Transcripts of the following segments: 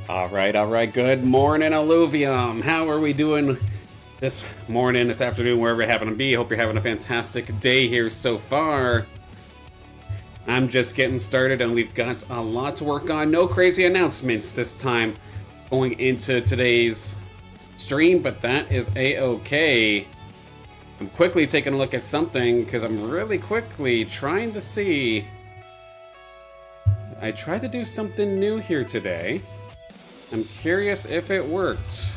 All right. Good morning, Alluvium. How are we doing this morning, this afternoon, wherever you happen to be? Hope you're having a fantastic day here so far. I'm just getting started, and we've got a lot to work on. No crazy announcements this time going into today's stream, but that is a-okay. I'm quickly taking a look at something because I'm really quickly trying to see. I tried to do something new here today. I'm curious if it worked.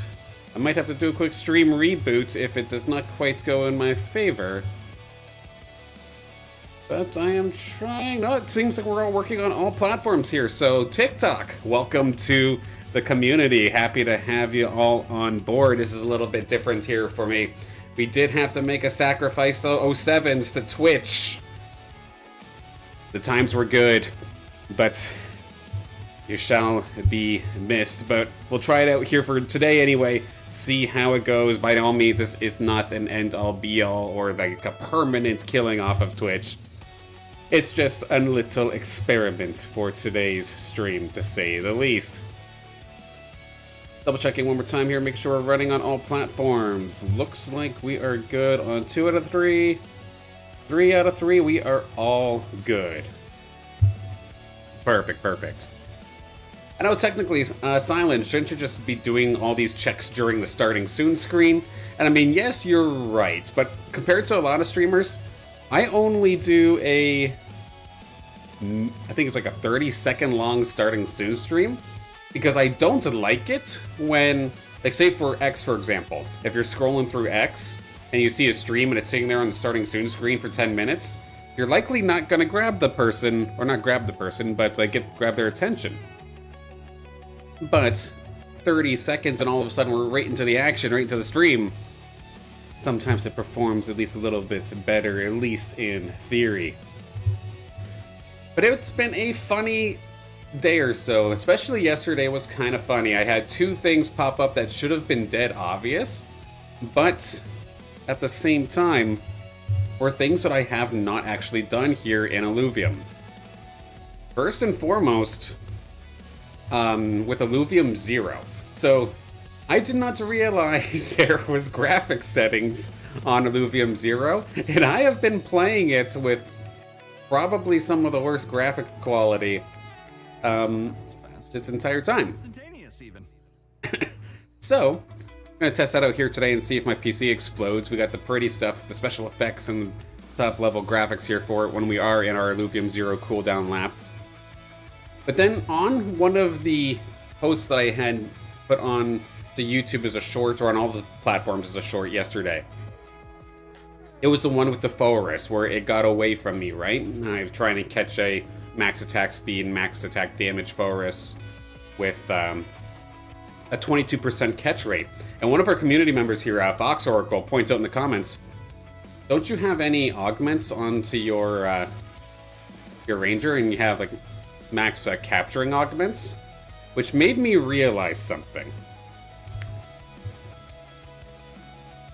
I might have to do a quick stream reboot if it does not quite go in my favor. But I am trying. Oh, it seems like we're all working on all platforms here. So TikTok, welcome to the community. Happy to have you all on board. This is a little bit different here for me. We did have to make a sacrifice of 07s to Twitch. The times were good, but you shall be missed. But we'll try it out here for today anyway. See how it goes. By all means, this is not an end-all be-all or like a permanent killing off of Twitch. It's just a little experiment for today's stream, to say the least. Double checking one more time here, making sure we're running on all platforms. Looks like we are good on 2 out of 3. 3 out of 3, we are all good. Perfect. I know technically, Silent, shouldn't you just be doing all these checks during the starting soon screen? And I mean, yes, you're right, but compared to a lot of streamers, I only do I think it's like a 30-second long starting soon stream, because I don't like it when, like say for X for example, if you're scrolling through X and you see a stream and it's sitting there on the starting soon screen for 10 minutes, you're likely not gonna grab the person, or not grab the person, but like grab their attention. But 30 seconds and all of a sudden we're right into the action, right into the stream. Sometimes it performs at least a little bit better, at least in theory. But it's been a funny day or so, especially yesterday was kind of funny. I had 2 things pop up that should have been dead obvious, but at the same time were things that I have not actually done here in Alluvium. First and foremost, with Alluvium 0. So, I did not realize there was graphics settings on Alluvium 0, and I have been playing it with probably some of the worst graphic quality this entire time. So, I'm going to test that out here today and see if my PC explodes. We got the pretty stuff, the special effects and top level graphics here for it when we are in our Alluvium 0 cooldown lap. But then on one of the posts that I had put on to YouTube as a short, or on all the platforms as a short yesterday, it was the one with the Forest where it got away from me, right? I was trying to catch a max attack speed, max attack damage Forest with a 22% catch rate. And one of our community members here, Fox Oracle, points out in the comments, don't you have any augments onto your ranger, and you have like max capturing augments? Which made me realize something.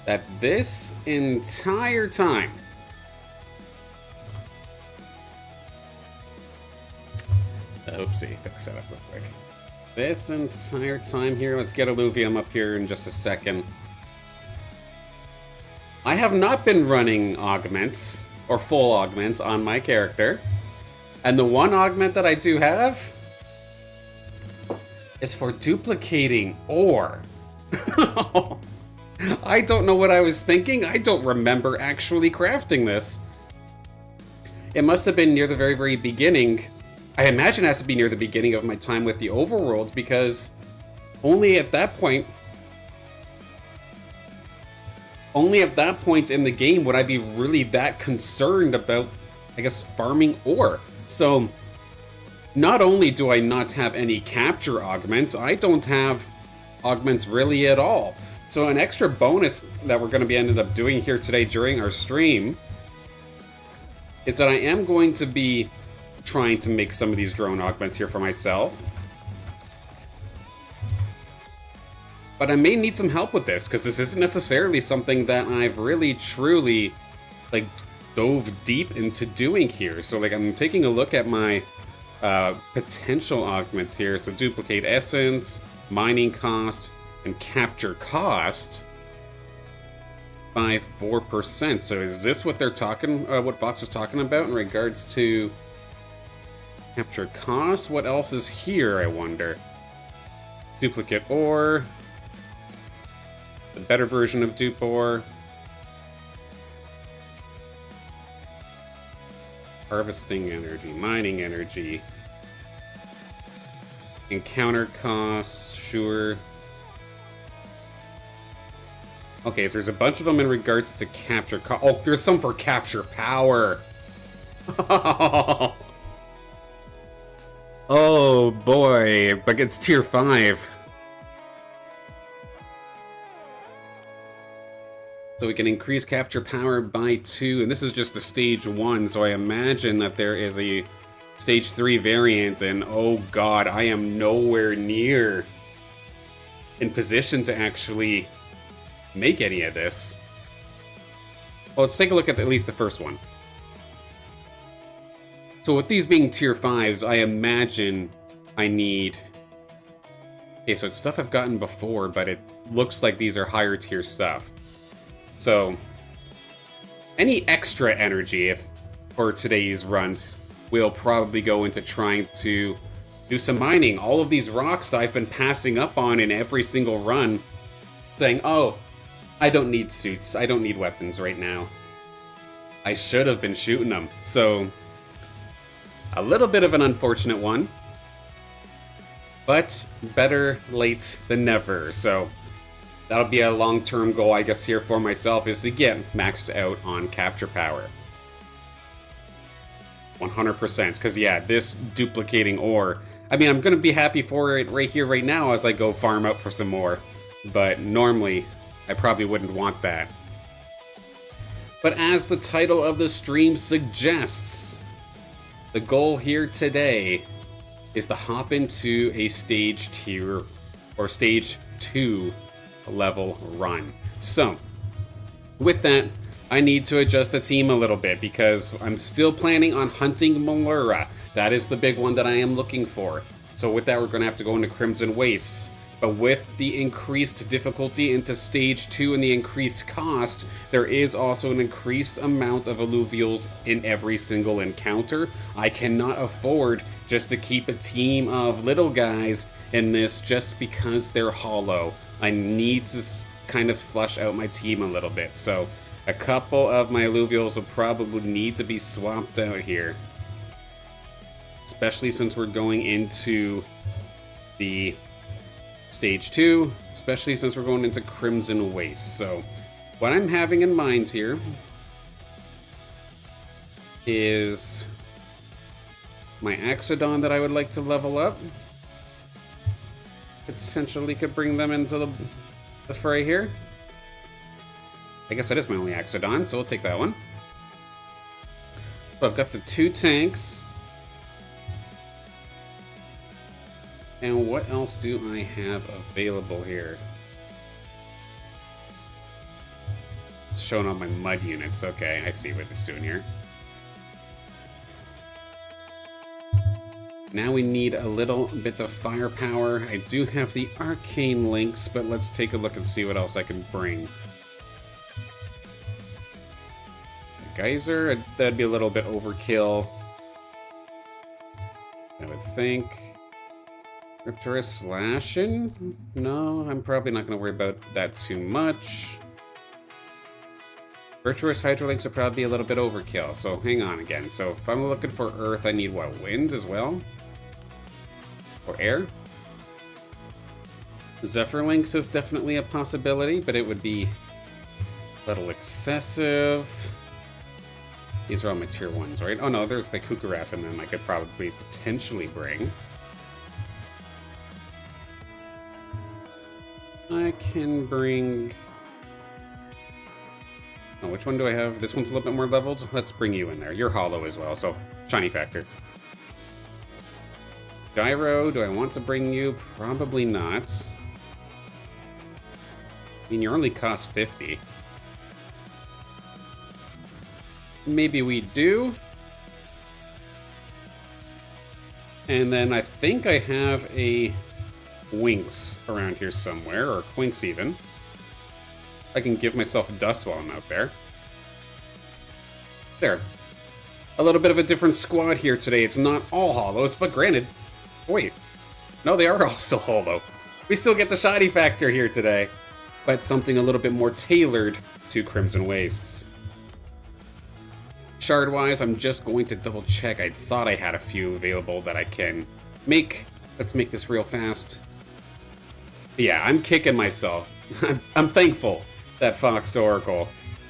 That this entire time, oopsie, fix that up real quick. This entire time here, let's get Alluvium up here in just a second. I have not been running augments, or full augments, on my character. And the one augment that I do have is for duplicating ore. I don't know what I was thinking. I don't remember actually crafting this. It must have been near the very, very beginning. I imagine it has to be near the beginning of my time with the Overworld, because only at that point in the game would I be really that concerned about, I guess, farming ore. So, not only do I not have any capture augments, I don't have augments really at all. So an extra bonus that we're going to be ended up doing here today during our stream is that I am going to be trying to make some of these drone augments here for myself. But I may need some help with this, because this isn't necessarily something that I've really truly like dove deep into doing here. So like I'm taking a look at my potential augments here. So duplicate essence, mining cost, and capture cost by 4%. So is this what they're talking, what Fox was talking about in regards to capture cost? What else is here, I wonder? Duplicate ore. The better version of dupe ore. Harvesting energy, mining energy. Encounter costs, sure. Okay, so there's a bunch of them in regards to capture cost. Oh, there's some for capture power. Oh boy, but it's tier 5. So we can increase capture power by 2, and this is just the stage 1, so I imagine that there is a stage 3 variant, and oh god, I am nowhere near in position to actually make any of this. Well, let's take a look at least the first one. So with these being tier 5s, I imagine I need... Okay, so it's stuff I've gotten before, but it looks like these are higher tier stuff. So, any extra energy for today's runs will probably go into trying to do some mining. All of these rocks I've been passing up on in every single run, saying, oh, I don't need suits, I don't need weapons right now. I should have been shooting them. So, a little bit of an unfortunate one, but better late than never. So, that'll be a long-term goal, I guess, here for myself, is to get maxed out on capture power. 100%, because yeah, this duplicating ore, I mean, I'm going to be happy for it right here, right now, as I go farm out for some more, but normally, I probably wouldn't want that. But as the title of the stream suggests, the goal here today is to hop into a stage tier, or stage 2 level run. So, with that, I need to adjust the team a little bit because I'm still planning on hunting Malura. That is the big one that I am looking for. So with that, we're going to have to go into Crimson Wastes. But with the increased difficulty into stage 2 and the increased cost, there is also an increased amount of alluvials in every single encounter. I cannot afford just to keep a team of little guys in this just because they're hollow. I need to kind of flush out my team a little bit. So a couple of my alluvials will probably need to be swapped out here. Especially since we're going into the stage 2, especially since we're going into Crimson Waste. So what I'm having in mind here is my Axodon that I would like to level up. Potentially could bring them into the fray here. I guess that is my only Axodon, so we'll take that one. So I've got the 2 tanks. And what else do I have available here? It's showing on my mud units. Okay, I see what it's doing here. Now we need a little bit of firepower. I do have the arcane links, but let's take a look and see what else I can bring. A geyser, that'd be a little bit overkill, I would think. Cryptorus slashing? No, I'm probably not going to worry about that too much. Virtuous Hydrolinks would probably be a little bit overkill, so hang on again. So if I'm looking for Earth, I need what? Wind as well? Or air? Zephyrlinks is definitely a possibility, but it would be a little excessive. These are all my tier 1s, right? Oh no, there's like Kukuraf in them I could probably potentially bring. I can bring... Oh, which one do I have? This one's a little bit more leveled. Let's bring you in there. You're hollow as well, so shiny factor. Gyro, do I want to bring you? Probably not. I mean, you only cost 50. Maybe we do. And then I think I have a Winx around here somewhere, or Quinks even. I can give myself a dust while I'm out there. There. A little bit of a different squad here today. It's not all hollows, but granted... Wait. No, they are all still hollow. We still get the shiny factor here today. But something a little bit more tailored to Crimson Wastes. Shard-wise, I'm just going to double check. I thought I had a few available that I can make. Let's make this real fast. Yeah, I'm kicking myself. I'm thankful that Fox Oracle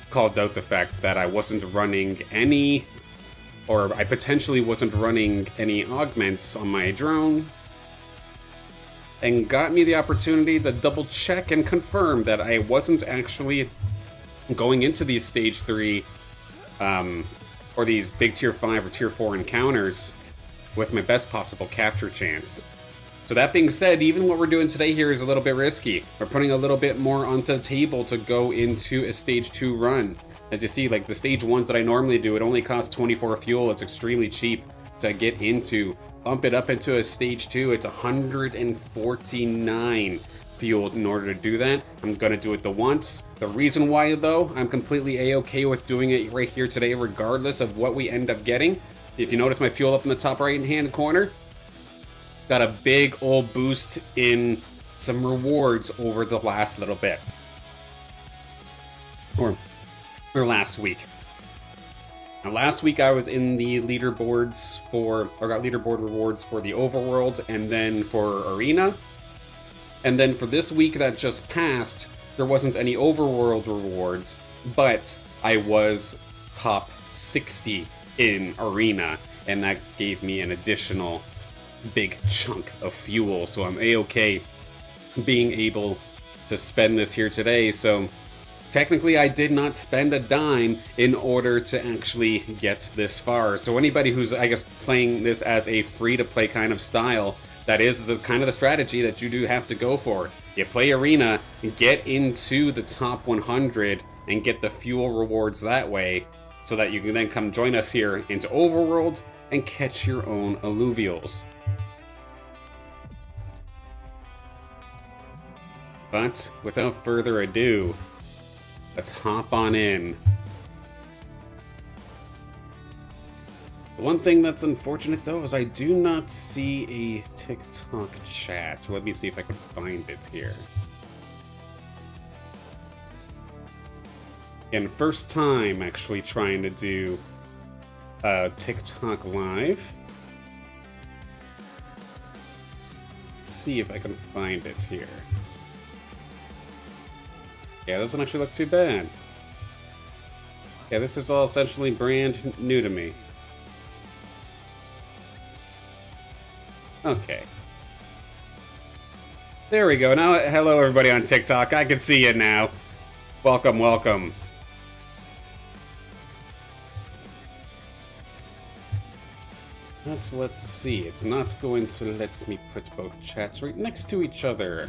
called out the fact that I wasn't running any, or I potentially wasn't running any augments on my drone, and got me the opportunity to double check and confirm that I wasn't actually going into these Stage 3 or these big Tier 5 or Tier 4 encounters with my best possible capture chance. So that being said, even what we're doing today here is a little bit risky. We're putting a little bit more onto the table to go into a Stage 2 run. As you see, like the Stage 1s that I normally do, it only costs 24 fuel. It's extremely cheap to get into. Bump it up into a Stage 2, it's 149 fuel in order to do that. I'm gonna do it the once. The reason why, though, I'm completely a-okay with doing it right here today, regardless of what we end up getting. If you notice my fuel up in the top right-hand corner, got a big old boost in some rewards over the last little bit. Or last week. Now, last week I was in the leaderboards or got leaderboard rewards for the Overworld and then for Arena. And then for this week that just passed, there wasn't any Overworld rewards, but I was top 60 in Arena, and that gave me an additional big chunk of fuel, so I'm a-okay being able to spend this here today. So technically I did not spend a dime in order to actually get this far. So anybody who's, I guess, playing this as a free-to-play kind of style, that is the kind of the strategy that you do have to go for. You play Arena, get into the top 100, and get the fuel rewards that way, so that you can then come join us here into Overworld and catch your own alluvials. But without further ado, let's hop on in. The one thing that's unfortunate, though, is I do not see a TikTok chat. So let me see if I can find it here. And first time actually trying to do TikTok live. Let's see if I can find it here. Yeah, it doesn't actually look too bad. Yeah, this is all essentially brand new to me. Okay. There we go. Now, hello everybody on TikTok. I can see you now. Welcome, welcome. Let's see. It's not going to let me put both chats right next to each other.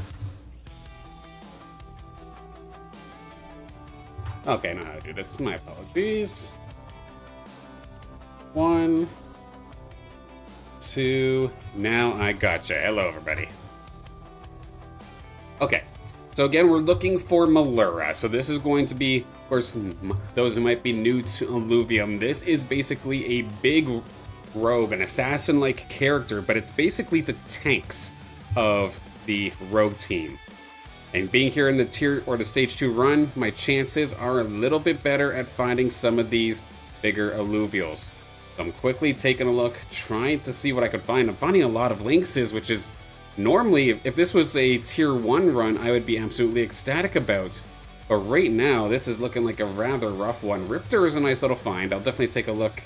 Okay, I know how to do this. My apologies. 1, 2. Now I gotcha. Hello, everybody. Okay. So again, we're looking for Malura. So this is going to be, of course, those who might be new to Alluvium, this is basically a big rogue, an assassin-like character, but it's basically the tanks of the rogue team. And being here in the tier or the stage 2 run, my chances are a little bit better at finding some of these bigger alluvials. So I'm quickly taking a look, trying to see what I could find. I'm finding a lot of lynxes, which is normally, if this was a tier 1 run, I would be absolutely ecstatic about. But right now, this is looking like a rather rough one. Riptor is a nice little find. I'll definitely take a look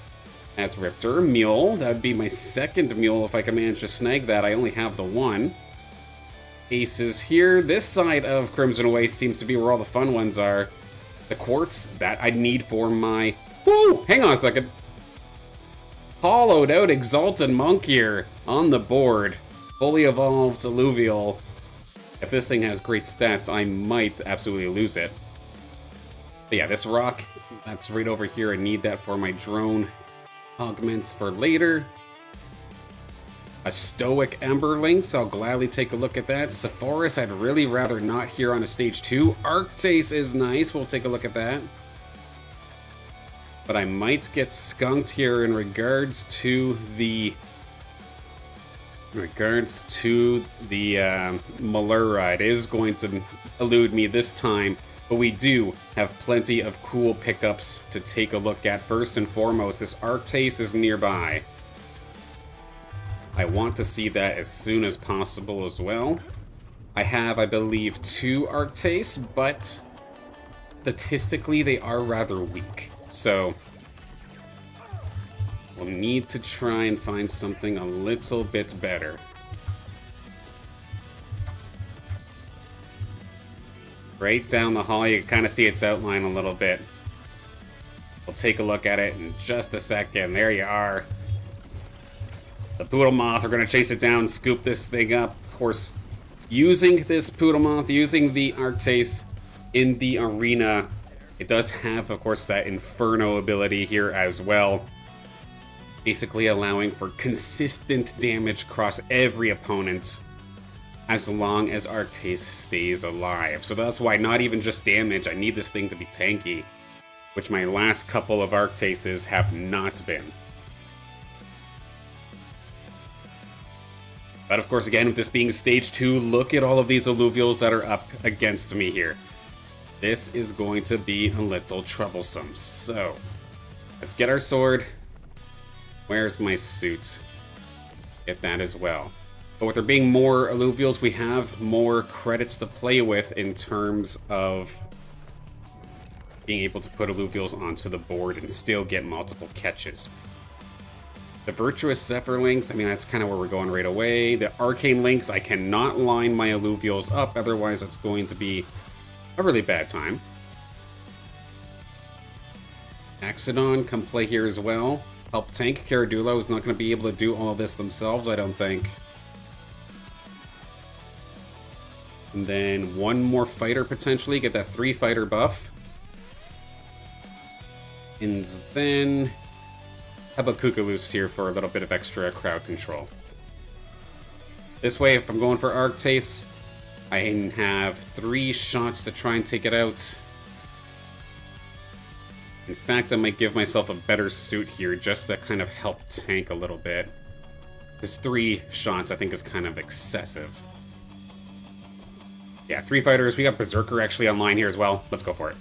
at Riptor. Mule, that would be my second mule if I can manage to snag that. I only have the one. Aces here. This side of Crimson Waste seems to be where all the fun ones are. The quartz, that I need for my... Woo! Hang on a second. Hollowed out Exalted Monk here on the board. Fully evolved alluvial. If this thing has great stats, I might absolutely lose it. But yeah, this rock, that's right over here. I need that for my drone augments for later. A Stoic Ember Lynx, I'll gladly take a look at that. Sephoris, I'd really rather not here on a stage 2. Arctase is nice, we'll take a look at that. But I might get skunked here in regards to the Malura. It is going to elude me this time, but we do have plenty of cool pickups to take a look at. First and foremost, this Arctase is nearby. I want to see that as soon as possible as well. I have, I believe, 2 Arctase, but statistically they are rather weak. So we'll need to try and find something a little bit better. Right down the hall, you can kind of see its outline a little bit. We'll take a look at it in just a second. There you are. The Poodle Moth, we're going to chase it down, scoop this thing up. Of course, using this Poodle Moth, using the Arctase in the arena, it does have, of course, that Inferno ability here as well. Basically allowing for consistent damage across every opponent as long as Arctase stays alive. So that's why not even just damage, I need this thing to be tanky, which my last couple of Arctases have not been. But of course, again, with this being stage 2, look at all of these alluvials that are up against me here. This is going to be a little troublesome. So, let's get our sword. Where's my suit? Get that as well. But with there being more alluvials, we have more credits to play with in terms of being able to put alluvials onto the board and still get multiple catches. The Virtuous Zephyr Lynx, I mean, that's kind of where we're going right away. The Arcane Lynx, I cannot line my alluvials up, otherwise it's going to be a really bad time. Axodon, come play here as well. Help tank. Caradulo is not going to be able to do all of this themselves, I don't think. And then one more fighter potentially, get that 3 fighter buff. And then how about Kukulus here for a little bit of extra crowd control? This way, if I'm going for Arctase, I have 3 shots to try and take it out. In fact, I might give myself a better suit here just to kind of help tank a little bit. Because 3 shots I think is kind of excessive. Yeah, 3 fighters. We got Berserker actually online here as well. Let's go for it.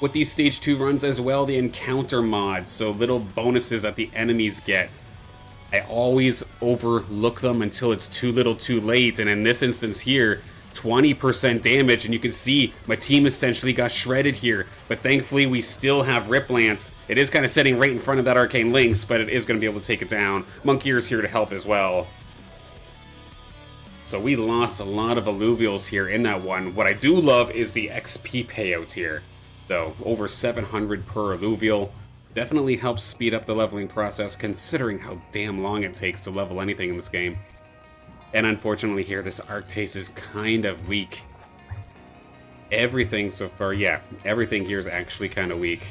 With these stage 2 runs as well, the encounter mods, so little bonuses that the enemies get. I always overlook them until it's too little too late, and in this instance here, 20% damage, and you can see my team essentially got shredded here, but thankfully we still have Rip Lance. It is kind of sitting right in front of that Arcane Lynx, but it is going to be able to take it down. Monkey is here to help as well. So we lost a lot of alluvials here in that one. What I do love is the XP payout here, though. Over 700 per alluvial. Definitely helps speed up the leveling process, considering how damn long it takes to level anything in this game. And unfortunately here, this Arctase is kind of weak. Everything so far, yeah, everything here is actually kind of weak.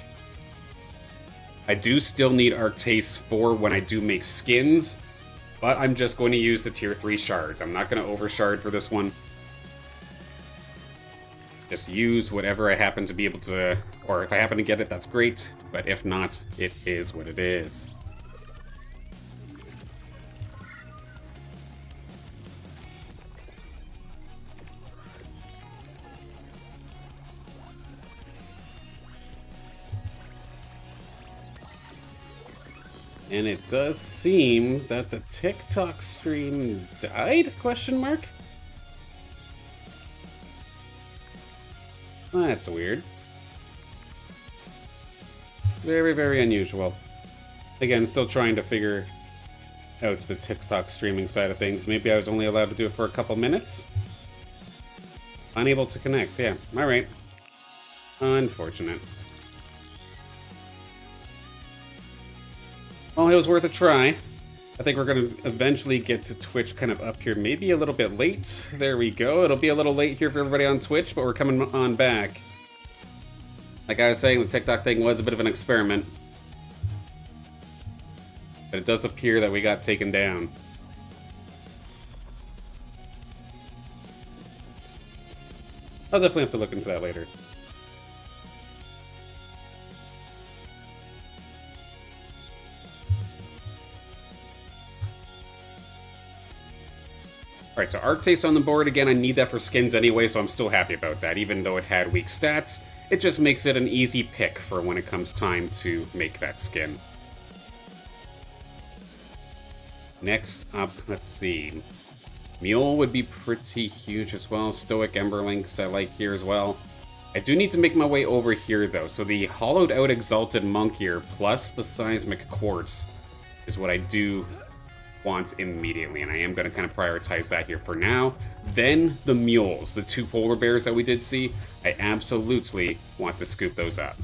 I do still need Arctase for when I do make skins, but I'm just going to use the tier 3 shards. I'm not going to overshard for this one. Just use whatever I happen to be able to, or if I happen to get it, that's great. But if not, it is what it is. And it does seem that the TikTok stream died? Question mark? That's weird. Very, very unusual. Again, still trying to figure out the TikTok streaming side of things. Maybe I was only allowed to do it for a couple minutes. Unable to connect, yeah. Alright. Unfortunate. Well, it was worth a try. I think we're going to eventually get to Twitch kind of up here, maybe a little bit late. There we go. It'll be a little late here for everybody on Twitch, but we're coming on back. Like I was saying, the TikTok thing was a bit of an experiment. But it does appear that we got taken down. I'll definitely have to look into that later. Alright, so Arctace on the board. Again, I need that for skins anyway, so I'm still happy about that. Even though it had weak stats, it just makes it an easy pick for when it comes time to make that skin. Next up, let's see. Mule would be pretty huge as well. Stoic Emberlinks I like here as well. I do need to make my way over here, though. So the hollowed out Exalted Monk here, plus the Seismic Quartz, is what I do want immediately, and I am going to kind of prioritize that here for now. Then the mules, the 2 polar bears that we did see, I absolutely want to scoop those up.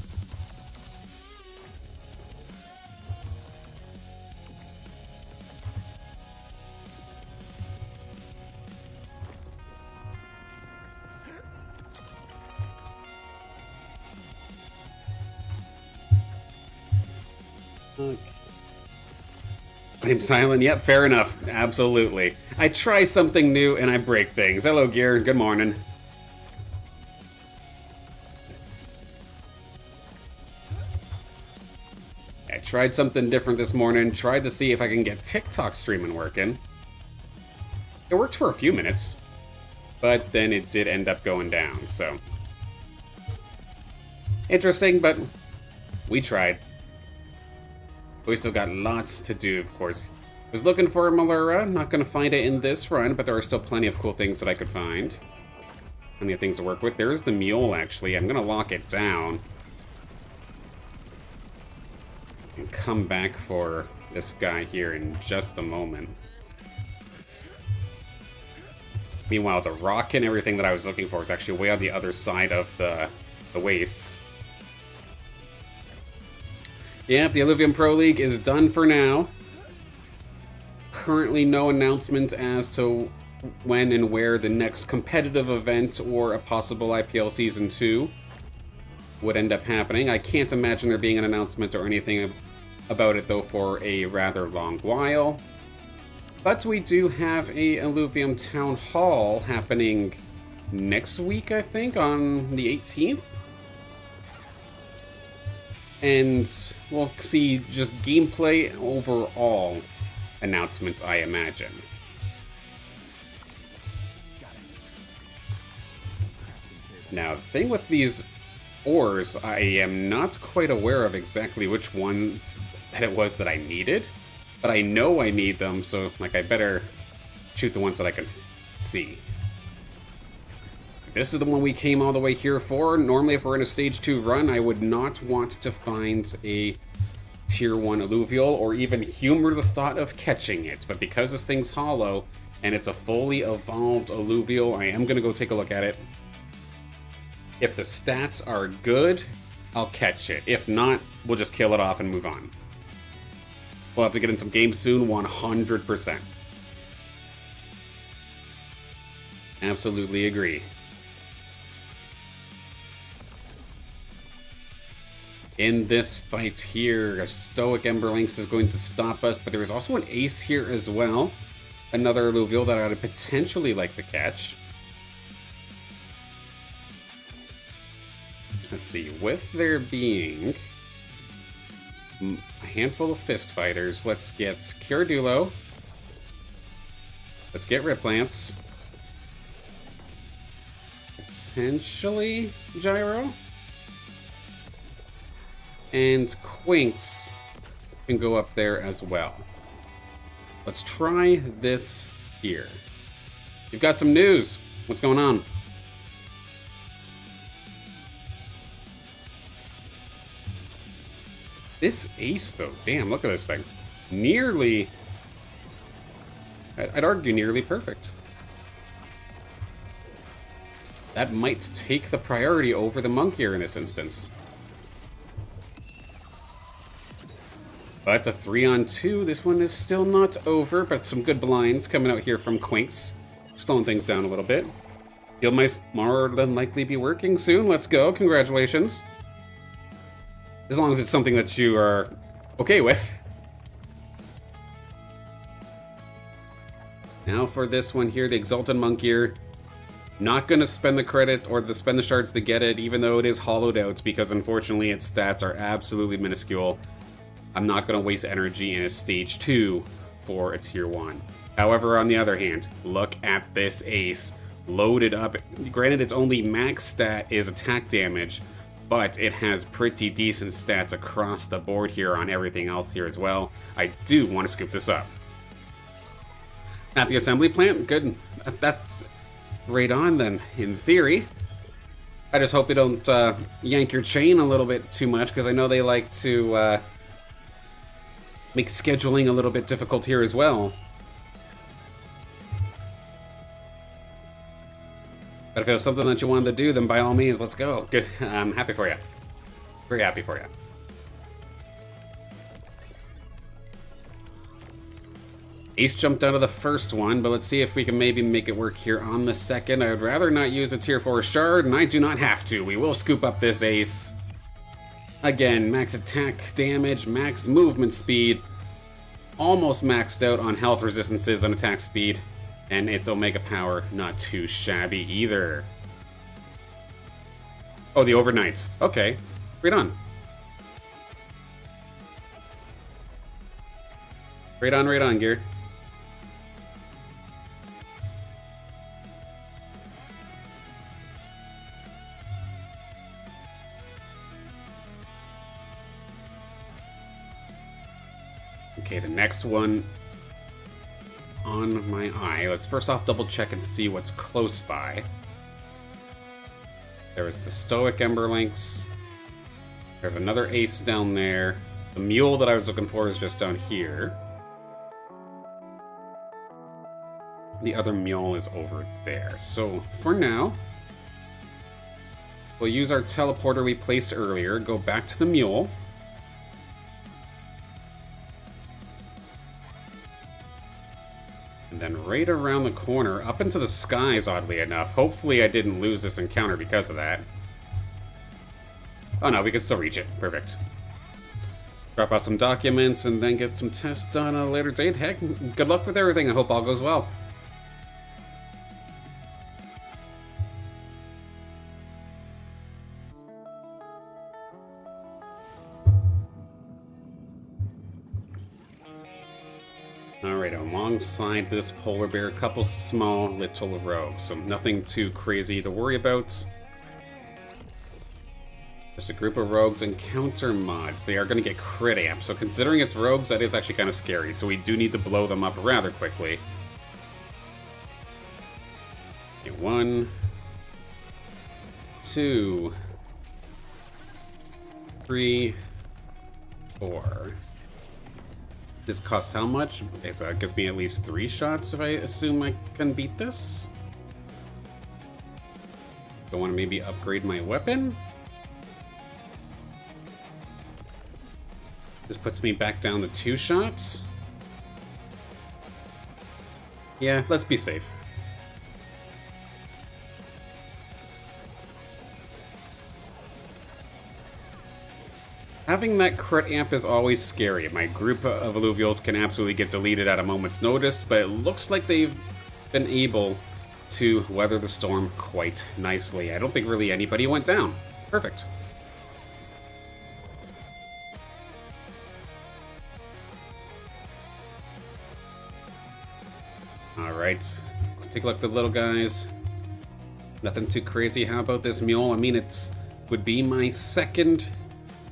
Okay. I'm silent. Yep, fair enough. Absolutely. I try something new and I break things. Hello, Gear. Good morning. I tried something different this morning. Tried to see if I can get TikTok streaming working. It worked for a few minutes, but then it did end up going down, so. Interesting, but we tried. We still got lots to do, of course. I was looking for a Malura. Not going to find it in this run, but there are still plenty of cool things that I could find. Plenty of things to work with. There's the mule, actually. I'm going to lock it down. And come back for this guy here in just a moment. Meanwhile, the rock and everything that I was looking for is actually way on the other side of the wastes. Yep, the Alluvium Pro League is done for now. Currently no announcement as to when and where the next competitive event or a possible IPL Season 2 would end up happening. I can't imagine there being an announcement or anything about it, though, for a rather long while. But we do have a Alluvium Town Hall happening next week, I think, on the 18th. And we'll see just gameplay overall announcements, I imagine. Now, the thing with these ores, I am not quite aware of exactly which ones that it was that I needed. But I know I need them, so like I better shoot the ones that I can see. This is the one we came all the way here for. Normally, if we're in a Stage 2 run, I would not want to find a Tier 1 alluvial or even humor the thought of catching it. But because this thing's hollow and it's a fully evolved alluvial, I am going to go take a look at it. If the stats are good, I'll catch it. If not, we'll just kill it off and move on. We'll have to get in some games soon, 100%. Absolutely agree. In this fight here, a Stoic Emberlinks is going to stop us, but there is also an ace here as well. Another alluvial that I would potentially like to catch. Let's see, with there being a handful of fist fighters, let's get Curadulo. Let's get Riplants. Potentially Gyro. And Quinks can go up there as well. Let's try this here. You've got some news. What's going on? This ace, though, damn, look at this thing. Nearly, I'd argue nearly perfect. That might take the priority over the monk here in this instance. But a 3-on-2, this one is still not over, but some good blinds coming out here from Quinks. Slowing things down a little bit. You'll more than likely be working soon. Let's go. Congratulations. As long as it's something that you are okay with. Now for this one here, the Exalted Monk Gear. Not going to spend the credit or spend the shards to get it, even though it is hollowed out, because unfortunately its stats are absolutely minuscule. I'm not going to waste energy in a stage 2 for a tier 1. However, on the other hand, look at this ace. Loaded up. Granted, its only max stat is attack damage, but it has pretty decent stats across the board here on everything else here as well. I do want to scoop this up. At the assembly plant, good. That's right on then, in theory. I just hope they don't yank your chain a little bit too much, because I know they like to make scheduling a little bit difficult here as well. But if it was something that you wanted to do, then by all means, let's go. Good. I'm happy for you. Very happy for you. Ace jumped out of the first one, but let's see if we can maybe make it work here on the second. I would rather not use a tier 4 shard, and I do not have to. We will scoop up this ace. Again, max attack damage, max movement speed. Almost maxed out on health resistances and attack speed. And its Omega power, not too shabby either. Oh, the overnights. Okay, right on. Right on, Gear. Okay, the next one on my eye. Let's first off double check and see what's close by. There was the Stoic Ember Links. There's another ace down there. The mule that I was looking for is just down here. The other mule is over there. So for now, we'll use our teleporter we placed earlier, go back to the mule. And then right around the corner, up into the skies, oddly enough. Hopefully I didn't lose this encounter because of that. Oh no, we can still reach it. Perfect. Drop out some documents and then get some tests done at a later date. Heck, good luck with everything. I hope all goes well. Alright, alongside this polar bear, a couple small little rogues, so nothing too crazy to worry about. Just a group of rogues and counter mods. They are going to get crit amp, so considering it's rogues, that is actually kind of scary, so we do need to blow them up rather quickly. Okay, 1, 2, 3, 4. This costs how much? Okay, so it gives me at least 3 shots if I assume I can beat this. Do I want to maybe upgrade my weapon? This puts me back down to 2 shots. Yeah, let's be safe. Having that crit amp is always scary. My group of alluvials can absolutely get deleted at a moment's notice, but it looks like they've been able to weather the storm quite nicely. I don't think really anybody went down. Perfect. Alright, take a look at the little guys. Nothing too crazy. How about this mule? I mean, it would be my second.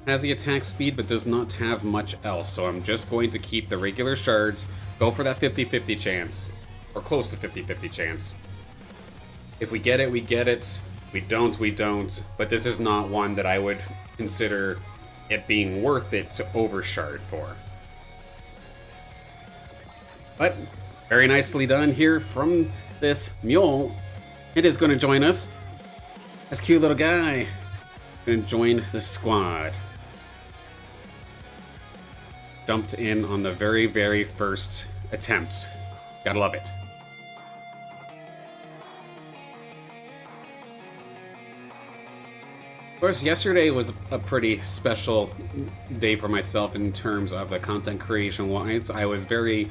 Has the attack speed, but does not have much else, so I'm just going to keep the regular shards, go for that 50-50 chance, or close to 50-50 chance. If we get it, we get it. We don't, we don't. But this is not one that I would consider it being worth it to overshard for. But very nicely done here from this mule. It is going to join us. This cute little guy. Going to join the squad. Dumped in on the very, very first attempt. Gotta love it. Of course, yesterday was a pretty special day for myself in terms of the content creation wise. I was very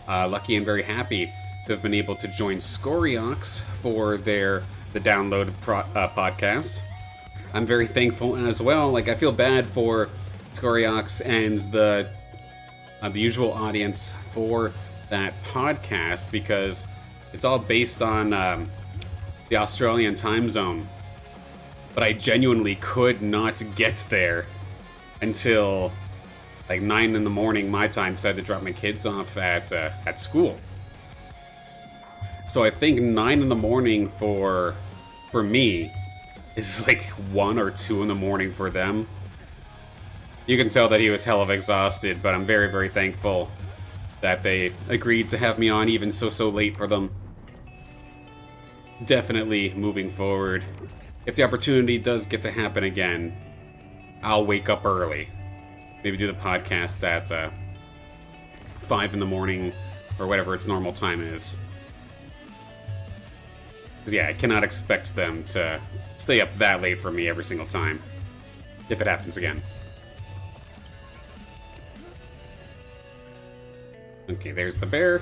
lucky and very happy to have been able to join Scoriox for the download podcast. I'm very thankful as well. Like, I feel bad for Scoriox and the usual audience for that podcast because it's all based on the Australian time zone. But I genuinely could not get there until like 9 in the morning my time, because I had to drop my kids off at school. So I think 9 in the morning for me is like 1 or 2 in the morning for them. You can tell that he was hell of exhausted, but I'm very, very thankful that they agreed to have me on even so late for them. Definitely moving forward, if the opportunity does get to happen again, I'll wake up early. Maybe do the podcast at 5 in the morning or whatever its normal time is. Because yeah, I cannot expect them to stay up that late for me every single time, if it happens again. Okay, there's the bear.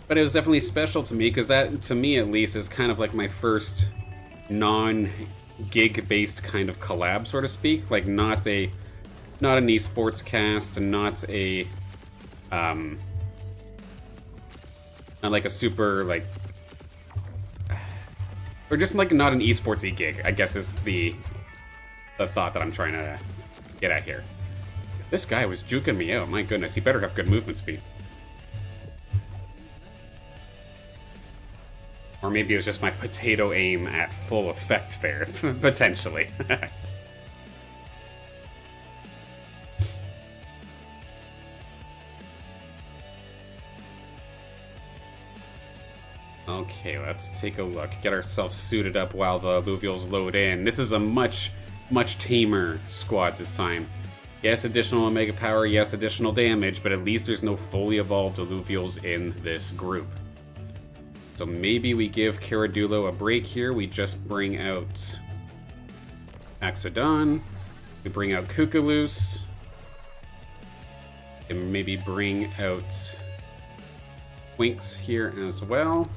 But it was definitely special to me, because that, to me at least, is kind of like my first non-gig-based kind of collab, so to speak. Like, not an esports cast, and not like a super, like, or just like not an esportsy gig, I guess is the thought that I'm trying to get at here. This guy was juking me out, my goodness, he better have good movement speed. Or maybe it was just my potato aim at full effect there, potentially. Okay, let's take a look. Get ourselves suited up while the alluvials load in. This is a much tamer squad this time. Yes, additional Omega power, yes, additional damage, but at least there's no fully evolved alluvials in this group. So maybe we give Karadulo a break here. We just bring out Axodon. We bring out Kukulus. And maybe bring out Winks here as well.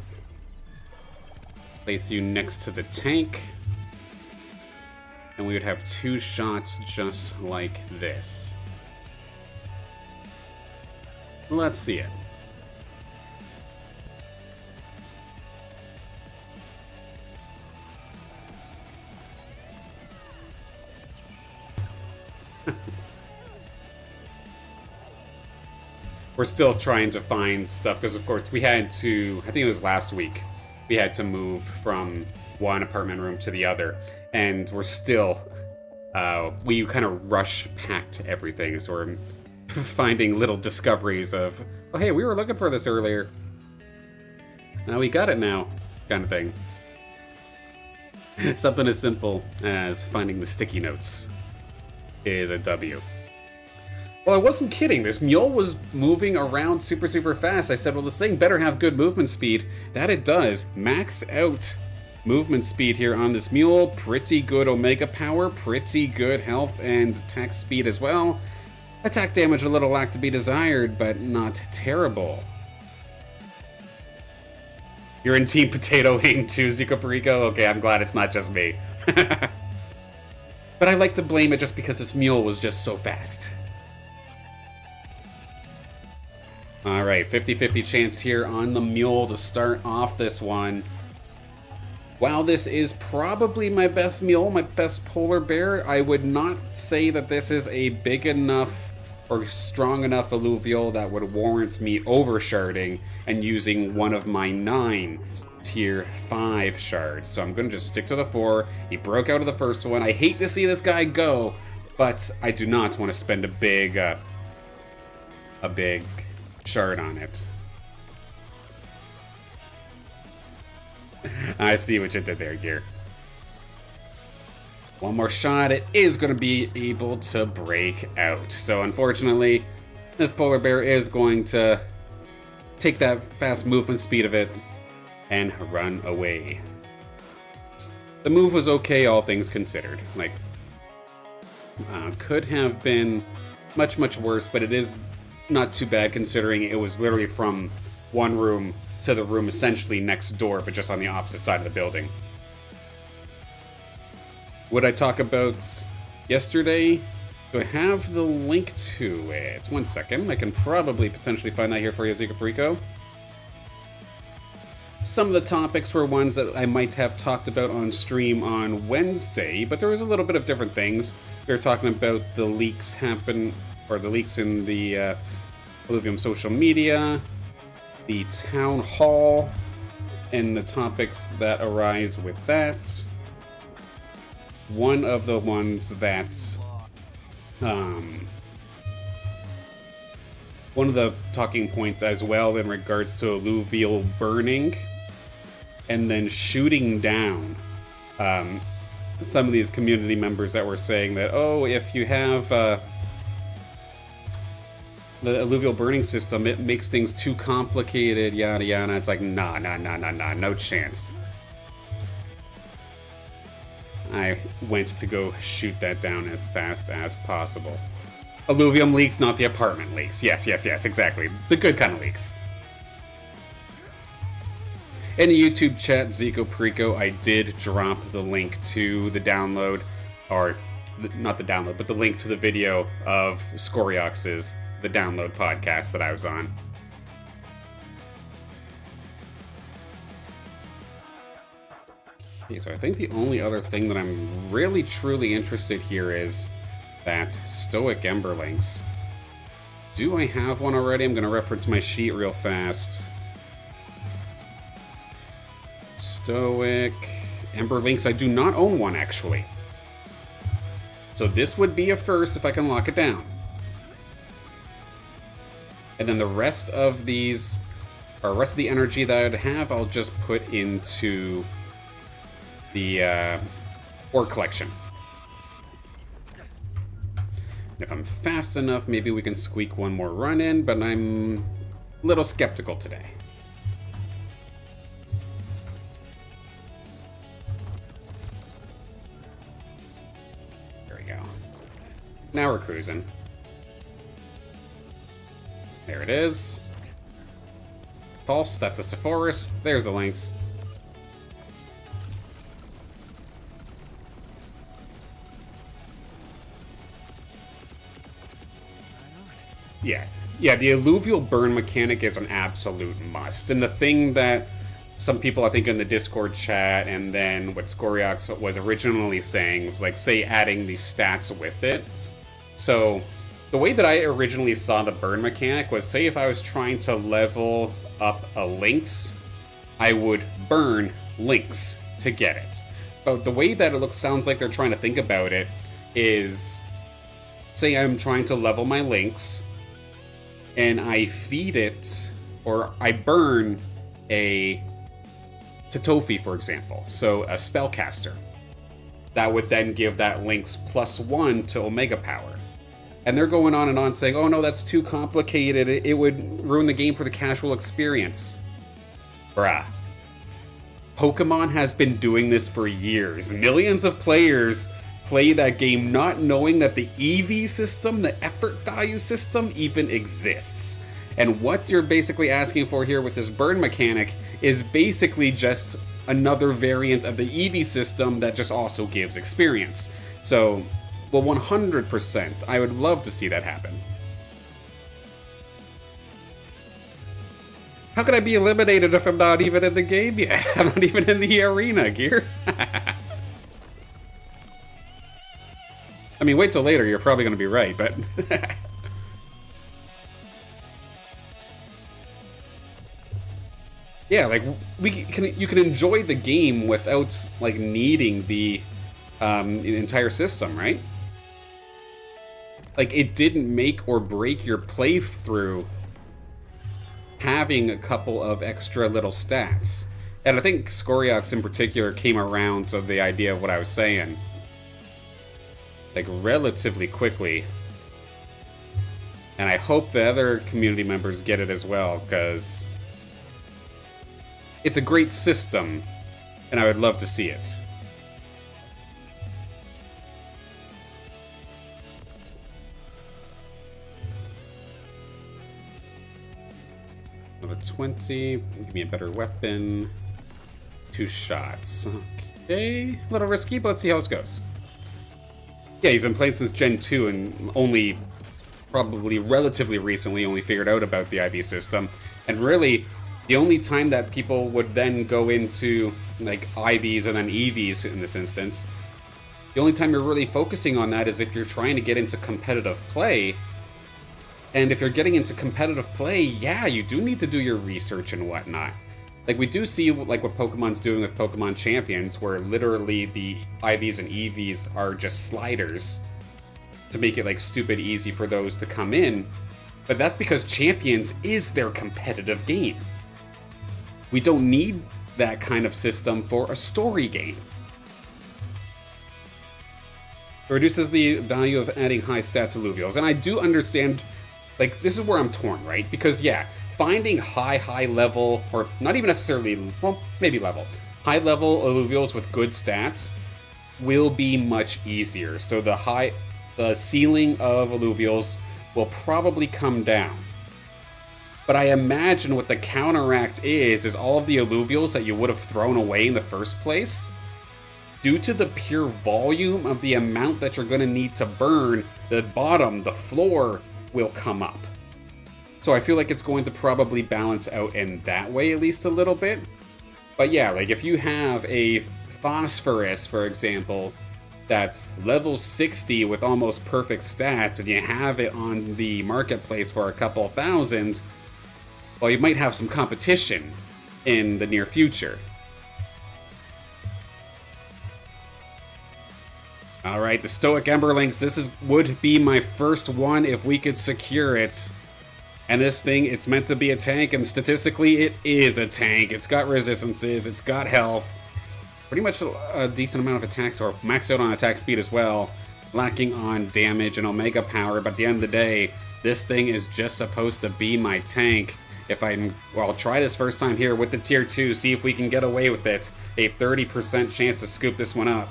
Place you next to the tank. And we would have 2 shots just like this. Let's see it. We're still trying to find stuff, because of course we had to, I think it was last week, we had to move from one apartment room to the other, and we're still, we kind of rush-packed everything, so we're finding little discoveries of, oh hey, we were looking for this earlier. Now we got it now, kind of thing. Something as simple as finding the sticky notes is a W. Well, I wasn't kidding. This mule was moving around super fast. I said, well, this thing better have good movement speed. That it does. Max out movement speed here on this mule. Pretty good Omega power. Pretty good health and attack speed as well. Attack damage a little lack to be desired, but not terrible. You're in Team Potato Aim too, Zico Perico? Okay, I'm glad it's not just me. But I like to blame it just because this mule was just so fast. Alright, 50-50 chance here on the mule to start off this one. While this is probably my best mule, my best polar bear, I would not say that this is a big enough or strong enough alluvial that would warrant me oversharding and using one of my 9 tier 5 shards. So I'm going to just stick to the 4. He broke out of the first one. I hate to see this guy go, but I do not want to spend a big shard on it. I see what you did there, Gear. One more shot, it is going to be able to break out. So unfortunately, this polar bear is going to take that fast movement speed of it and run away. The move was okay, all things considered. Like, could have been much worse, but it is not too bad considering it was literally from one room to the room essentially next door, but just on the opposite side of the building. What I talk about yesterday? Do I have the link to it? 1 second. I can probably potentially find that here for you, Zika Perico. Some of the topics were ones that I might have talked about on stream on Wednesday, but there was a little bit of different things. We were talking about the leaks or the leaks in the Illuvium social media, the town hall, and the topics that arise with that. One of the ones that one of the talking points as well in regards to alluvial burning and then shooting down some of these community members that were saying that, oh, if you have the alluvial burning system, it makes things too complicated, yada yada. It's like, nah, no chance. I went to go shoot that down as fast as possible. Alluvium leaks, not the apartment leaks. Yes, exactly. The good kind of leaks. In the YouTube chat, Zico Perico, I did drop the link to the download, or not the download, but the link to the video of Scoriox's The Download podcast that I was on. Okay, so I think the only other thing that I'm really truly interested here is that Stoic Emberlinks. Do I have one already? I'm going to reference my sheet real fast. Stoic Emberlinks. I do not own one, actually. So this would be a first if I can lock it down. And then the rest of these, or rest of the energy that I'd have, I'll just put into the ore collection. And if I'm fast enough, maybe we can squeak one more run in, but I'm a little skeptical today. There we go. Now we're cruising. There it is. False, that's the Sepphoris. There's the links. Yeah, the alluvial burn mechanic is an absolute must. And the thing that some people, I think, in the Discord chat, and then what Scoriox was originally saying was, like, say, adding these stats with it. So, the way that I originally saw the burn mechanic was, say, if I was trying to level up a Lynx, I would burn Lynx to get it. But the way that it sounds like they're trying to think about it is, say I'm trying to level my Lynx, and I feed it, or I burn a Tatofi, for example, so a spellcaster. That would then give that Lynx +1 to Omega power. And they're going on and on saying, oh no, that's too complicated, it would ruin the game for the casual experience. Bruh. Pokemon has been doing this for years. Millions of players play that game not knowing that the EV system, the effort value system, even exists. And what you're basically asking for here with this burn mechanic is basically just another variant of the EV system that just also gives experience. So, well, 100%, I would love to see that happen. How could I be eliminated if I'm not even in the game yet? I'm not even in the arena, Gear. I mean, wait till later, you're probably going to be right, but... yeah, like, you can enjoy the game without, like, needing the entire system, right? Like, it didn't make or break your playthrough having a couple of extra little stats. And I think Scoriox in particular came around to the idea of what I was saying, like, relatively quickly. And I hope the other community members get it as well, because it's a great system, and I would love to see it. Another 20. Give me a better weapon. 2 shots. Okay. A little risky, but let's see how this goes. Yeah, you've been playing since Gen 2 and only probably relatively recently only figured out about the IV system. And really, the only time that people would then go into like IVs and then EVs in this instance, the only time you're really focusing on that is if you're trying to get into competitive play. And if you're getting into competitive play, yeah, you do need to do your research and whatnot. Like, we do see like what Pokemon's doing with Pokemon Champions, where literally the IVs and EVs are just sliders to make it like stupid easy for those to come in. But that's because Champions is their competitive game. We don't need that kind of system for a story game. It reduces the value of adding high stats alluvials. And I do understand, like, this is where I'm torn, right? Because, yeah, finding high level, or not even necessarily, well, maybe level, high level alluvials with good stats will be much easier. So the ceiling of alluvials will probably come down. But I imagine what the counteract is all of the alluvials that you would have thrown away in the first place, due to the pure volume of the amount that you're going to need to burn, the bottom, the floor, will come up. So I feel like it's going to probably balance out in that way at least a little bit. But yeah, like if you have a phosphorus, for example, that's level 60 with almost perfect stats, and you have it on the marketplace for a couple thousand, well, you might have some competition in the near future. Alright, the Stoic Emberlinks, this would be my first one if we could secure it. And this thing, it's meant to be a tank, and statistically it is a tank. It's got resistances, it's got health, pretty much a decent amount of attacks, or maxed out on attack speed as well, lacking on damage and Omega power, but at the end of the day, this thing is just supposed to be my tank. I'll try this first time here with the tier 2, see if we can get away with it. A 30% chance to scoop this one up.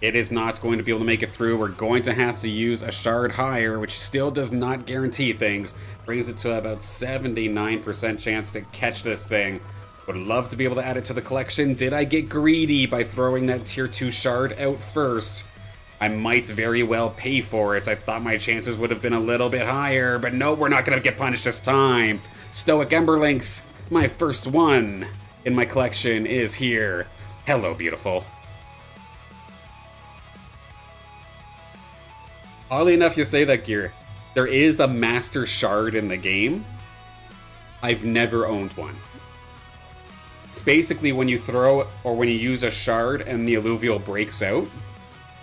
It is not going to be able to make it through. We're going to have to use a shard higher, which still does not guarantee things. Brings it to about 79% chance to catch this thing. Would love to be able to add it to the collection. Did I get greedy by throwing that tier 2 shard out first? I might very well pay for it. I thought my chances would have been a little bit higher, but no, we're not going to get punished this time. Stoic Emberlinks, my first one in my collection, is here. Hello, beautiful. Oddly enough, you say that, Gear. There is a Master Shard in the game. I've never owned one. It's basically when you throw, or when you use a shard and the alluvial breaks out,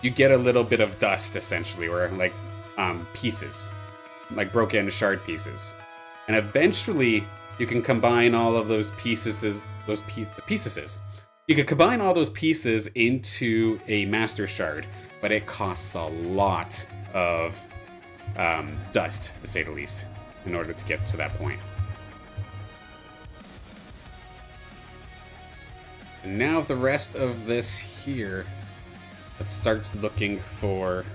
you get a little bit of dust, essentially, or like pieces. Like broken shard pieces. And eventually, you can combine all of those pieces, you can combine all those pieces into a Master Shard, but it costs a lot of dust, to say the least, in order to get to that point. And now the rest of this here, let's start looking for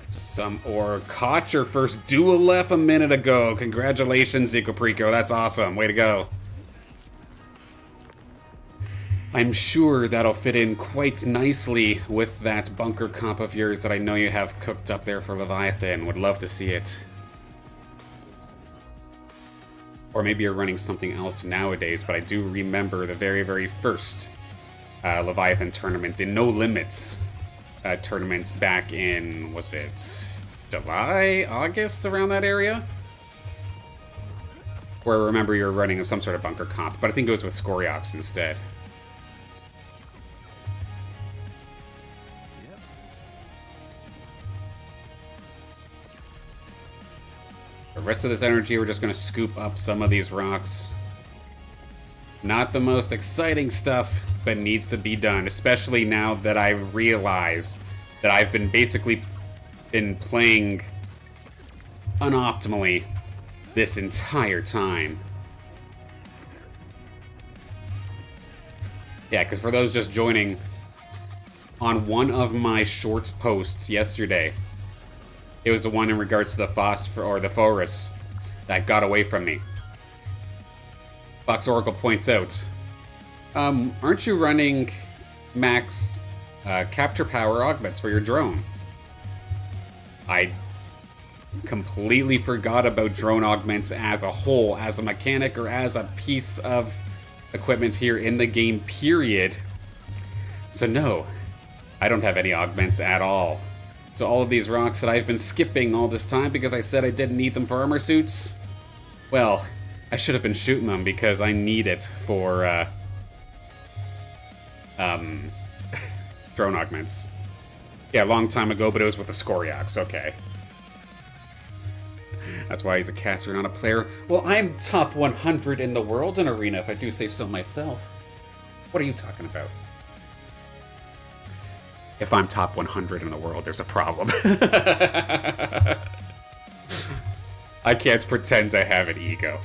some ore. Caught your first Dualef a minute ago. Congratulations, Zicoprico. That's awesome. Way to go. I'm sure that'll fit in quite nicely with that bunker comp of yours that I know you have cooked up there for Leviathan. Would love to see it. Or maybe you're running something else nowadays, but I do remember the very first Leviathan tournament, the No Limits tournament back in, was it July, August, around that area? Where I remember you're running some sort of bunker comp, but I think it was with Scoriox instead. The rest of this energy, we're just going to scoop up some of these rocks. Not the most exciting stuff, but needs to be done, especially now that I realize that I've been basically playing unoptimally this entire time. Yeah, because for those just joining, on one of my shorts posts yesterday, It was the one in regards to the phosphor or the forest that got away from me. Fox Oracle points out, aren't you running max capture power augments for your drone? I completely forgot about drone augments as a whole, as a mechanic or as a piece of equipment here in the game, period. So no, I don't have any augments at all. So all of these rocks that I've been skipping all this time because I said I didn't need them for armor suits, well, I should have been shooting them because I need it for drone augments. Yeah, a long time ago, but it was with the Scoriox, okay. That's why he's a caster, not a player. Well, I'm top 100 in the world in Arena, if I do say so myself. What are you talking about? If I'm top 100 in the world, there's a problem. I can't pretend I have an ego.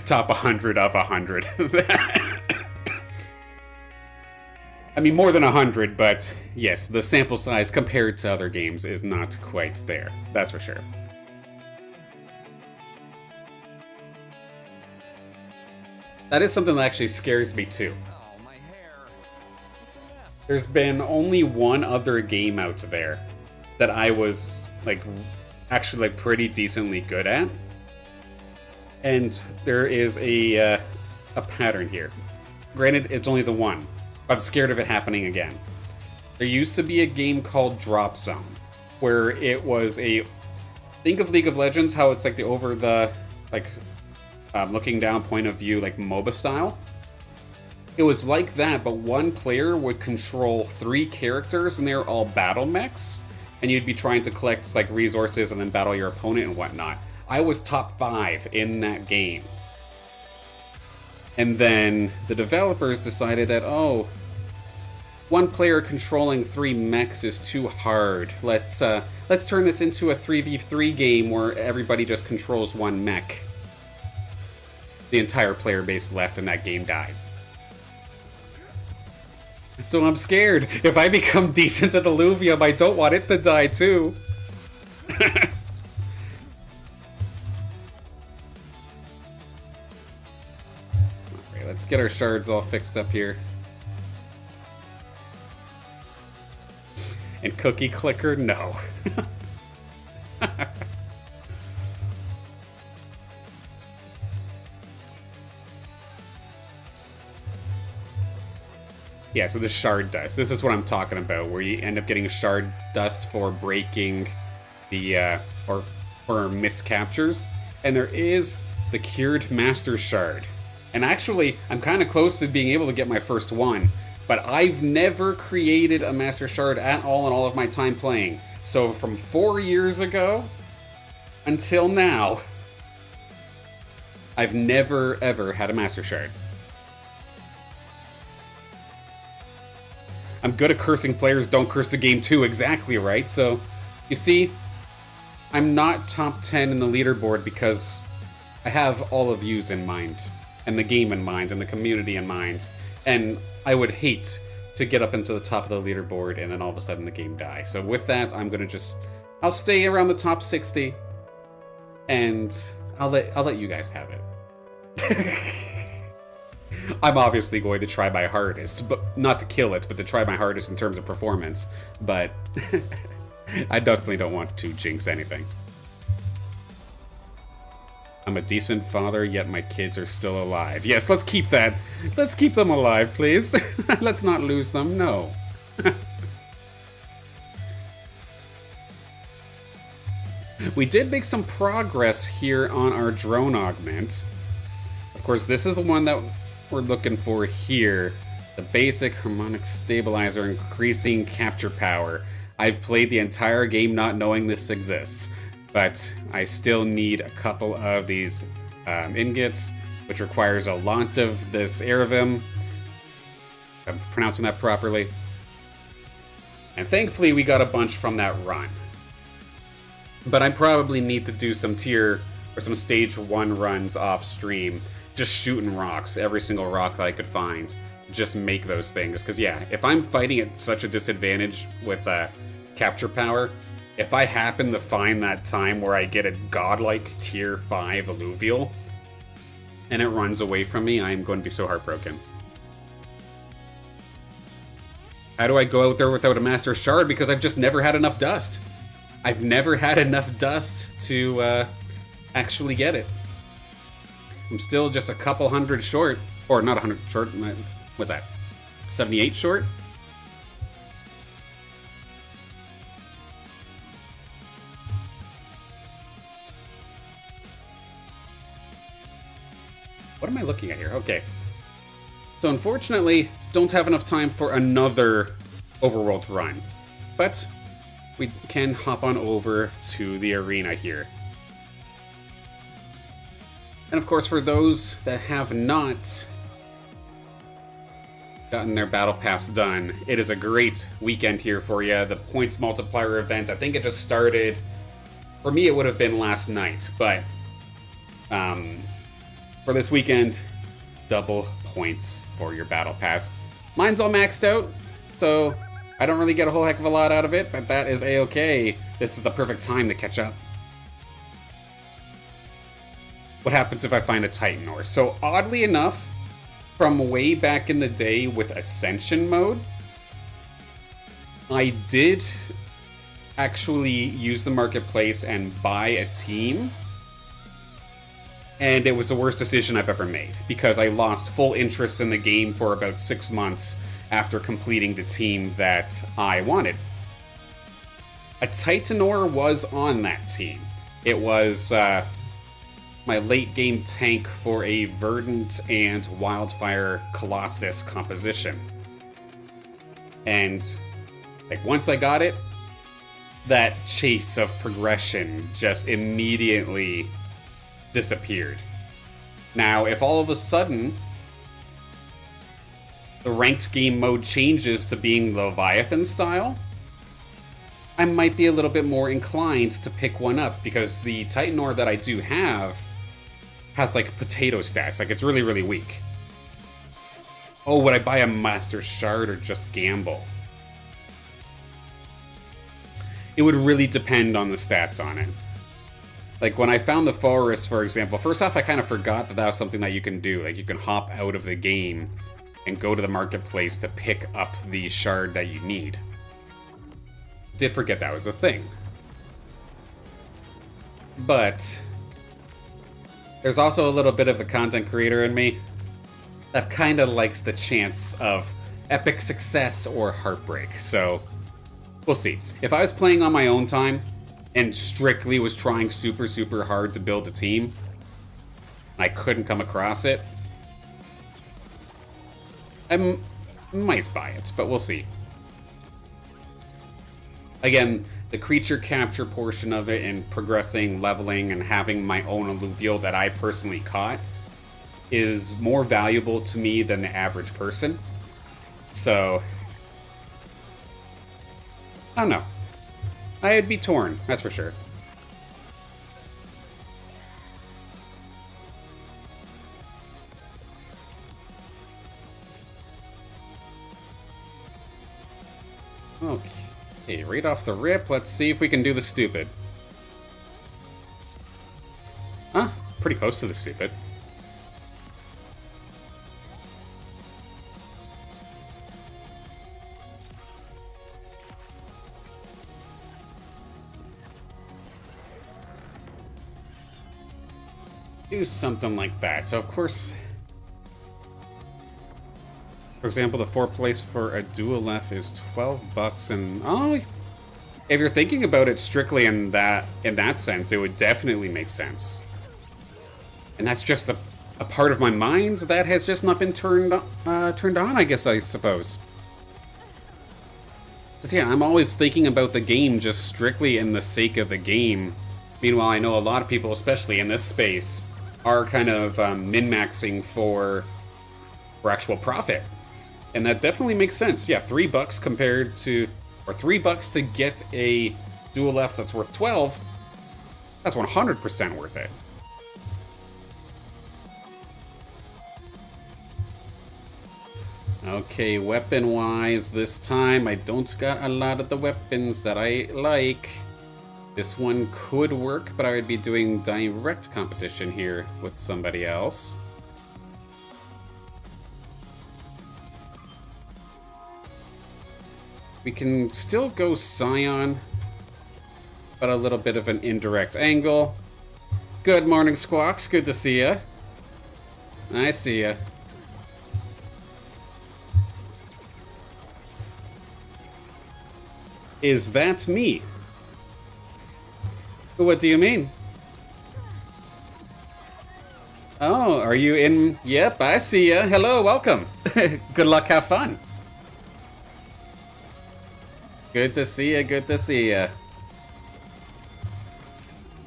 Top 100 of 100. I mean, more than 100, but yes, the sample size compared to other games is not quite there. That's for sure. That is something that actually scares me too. Oh, my hair. It's a mess. There's been only one other game out there that I was like actually like pretty decently good at. And there is a pattern here. Granted, it's only the one. I'm scared of it happening again. There used to be a game called Drop Zone, where it was a... Think of League of Legends, how it's like the over the, like, looking down point of view, like MOBA style. It was like that, but one player would control 3 characters, and they're all battle mechs, and you'd be trying to collect like resources and then battle your opponent and whatnot. I was top 5 in that game. And then the developers decided that, oh, one player controlling 3 mechs is too hard. Let's turn this into a 3v3 game where everybody just controls 1 mech. The entire player base left and that game died. So I'm scared. If I become decent at Alluvium, I don't want it to die too. Let's get our shards all fixed up here. And cookie clicker? No. Yeah, so the shard dust. This is what I'm talking about, where you end up getting shard dust for breaking the, or miscaptures. And there is the cured master shard. And actually, I'm kind of close to being able to get my first one, but I've never created a Master Shard at all in all of my time playing. So from 4 years ago until now, I've never ever had a Master Shard. I'm good at cursing players, don't curse the game too, exactly right. So, you see, I'm not top 10 in the leaderboard because I have all of yous in mind. And the game in mind, and the community in mind. And I would hate to get up into the top of the leaderboard and then all of a sudden the game die. So with that, I'm gonna I'll stay around the top 60, and I'll let you guys have it. I'm obviously going to try my hardest, but not to kill it, but to try my hardest in terms of performance. But I definitely don't want to jinx anything. I'm a decent father, yet my kids are still alive. Yes, let's keep that. Let's keep them alive, please. Let's not lose them, no. We did make some progress here on our drone augment. Of course, this is the one that we're looking for here. The basic harmonic stabilizer, increasing capture power. I've played the entire game not knowing this exists. But I still need a couple of these ingots, which requires a lot of this Aravim. If I'm pronouncing that properly. And thankfully we got a bunch from that run. But I probably need to do some tier or some stage 1 runs off stream just shooting rocks, every single rock that I could find. Just make those things. Because, yeah, if I'm fighting at such a disadvantage with capture power, if I happen to find that time where I get a godlike tier 5 alluvial and it runs away from me, I'm going to be so heartbroken. How do I go out there without a Master Shard? Because I've just never had enough dust. I've never had enough dust to actually get it. I'm still just a couple hundred short. Or not 100 short. What's that? 78 short? What am I looking at here? Okay. So unfortunately, don't have enough time for another Overworld run. But we can hop on over to the arena here. And of course, for those that have not gotten their battle pass done, it is a great weekend here for you. The points multiplier event, I think it just started, for me it would have been last night, but for this weekend, double points for your battle pass. Mine's all maxed out, so I don't really get a whole heck of a lot out of it, but that is a-okay. This is the perfect time to catch up. What happens if I find a Titan ore? So oddly enough, from way back in the day with Ascension mode, I did actually use the marketplace and buy a team, and it was the worst decision I've ever made because I lost full interest in the game for about 6 months after completing the team that I wanted. A Titan ore was on that team. It was my late game tank for a Verdant and Wildfire Colossus composition. And like once I got it, that chase of progression just immediately disappeared. Now, if all of a sudden the ranked game mode changes to being Leviathan style, I might be a little bit more inclined to pick one up because the Titan ore that I do have has like potato stats, like it's really, really weak. Oh, would I buy a Master Shard or just gamble? It would really depend on the stats on it. Like when I found the forest, for example, first off, I kind of forgot that that was something that you can do. Like you can hop out of the game and go to the marketplace to pick up the shard that you need. Did forget that was a thing. But there's also a little bit of the content creator in me that kind of likes the chance of epic success or heartbreak. So we'll see. If I was playing on my own time and strictly was trying super, super hard to build a team, I couldn't come across it, I might buy it, but we'll see. Again, the creature capture portion of it and progressing, leveling, and having my own alluvial that I personally caught is more valuable to me than the average person. So, I don't know. I'd be torn, that's for sure. Okay, right off the rip, let's see if we can do the stupid. Huh? Pretty close to the stupid. Do something like that. So, of course, for example, the 4th place for a dual F is $12, and oh, if you're thinking about it strictly in that sense, it would definitely make sense. And that's just a part of my mind that has just not been turned on, I guess, I suppose. Because yeah, I'm always thinking about the game just strictly in the sake of the game. Meanwhile, I know a lot of people, especially in this space, are kind of min-maxing for actual profit. And that definitely makes sense. Yeah, $3 compared to, or $3 to get a dual F that's worth 12, that's 100% worth it. Okay, weapon-wise this time, I don't got a lot of the weapons that I like. This one could work, but I would be doing direct competition here with somebody else. We can still go Scion, but a little bit of an indirect angle. Good morning, Squawks. Good to see ya. I see ya. Is that me? What do you mean? Oh, are you in? Yep, I see ya. Hello, welcome. Good luck, have fun. Good to see ya, good to see ya.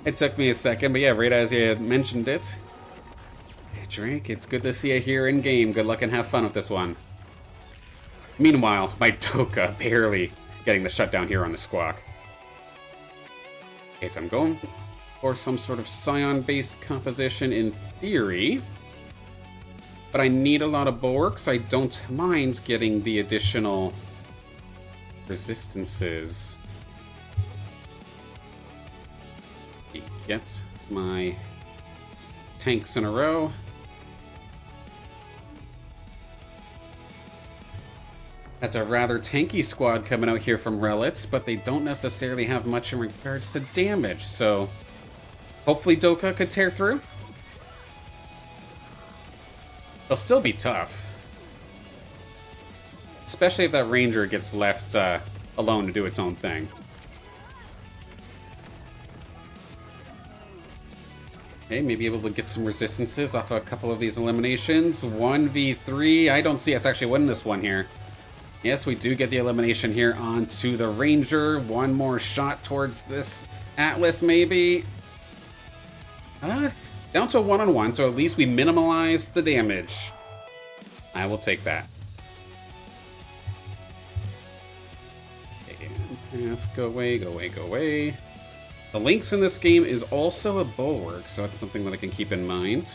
It took me a second, but yeah, right as you had mentioned it. Hey, Drake, it's good to see you here in game. Good luck and have fun with this one. Meanwhile, my Doka barely getting the shutdown here on the Squawk. Okay, so I'm going for some sort of Scion-based composition in theory. But I need a lot of bulwarks. I don't mind getting the additional resistances. Get my tanks in a row. That's a rather tanky squad coming out here from Relics, but they don't necessarily have much in regards to damage, so hopefully Doka could tear through. They'll still be tough. Especially if that Ranger gets left alone to do its own thing. Okay, maybe able to get some resistances off a couple of these eliminations. 1v3. I don't see us actually winning this one here. Yes, we do get the elimination here onto the Ranger. One more shot towards this Atlas, maybe. Down to a one-on-one, so at least we minimize the damage. I will take that. Okay, go away, go away, go away. The Lynx in this game is also a bulwark, so that's something that I can keep in mind.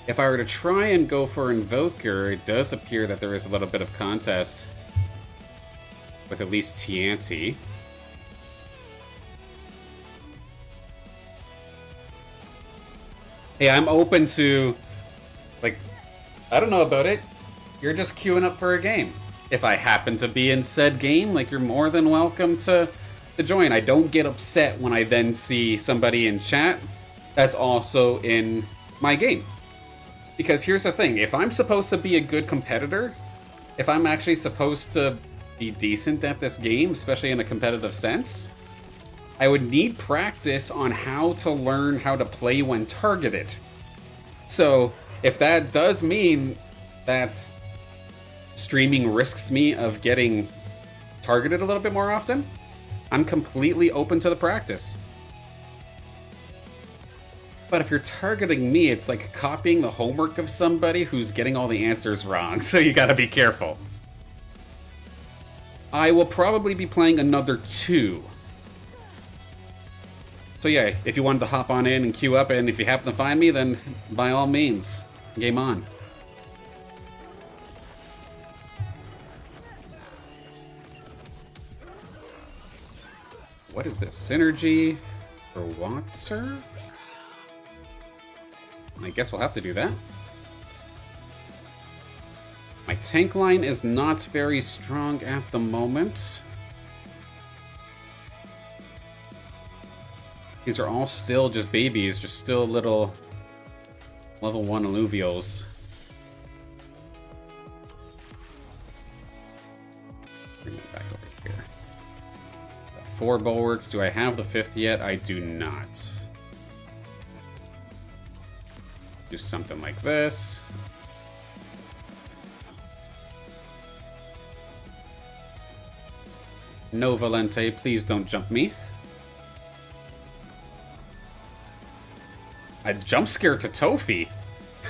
If I were to try and go for Invoker, it does appear that there is a little bit of contest with at least Tianti. Hey, I'm open to, like, I don't know about it. You're just queuing up for a game. If I happen to be in said game, like, you're more than welcome to join. I don't get upset when I then see somebody in chat that's also in my game. Because here's the thing, if I'm supposed to be a good competitor, if I'm actually supposed to be decent at this game, especially in a competitive sense, I would need practice on how to learn how to play when targeted. So if that does mean that streaming risks me of getting targeted a little bit more often, I'm completely open to the practice. But if you're targeting me, it's like copying the homework of somebody who's getting all the answers wrong, so you gotta be careful. I will probably be playing another 2. So yeah, if you wanted to hop on in and queue up, and if you happen to find me, then by all means, game on. What is this? Synergy for water? I guess we'll have to do that. My tank line is not very strong at the moment. These are all still just babies, just still little level 1 alluvials. Bring it back over here. 4 bulwarks. Do I have the 5th yet? I do not. Do something like this. No, Valente, please don't jump me. I jump scared to Tofi.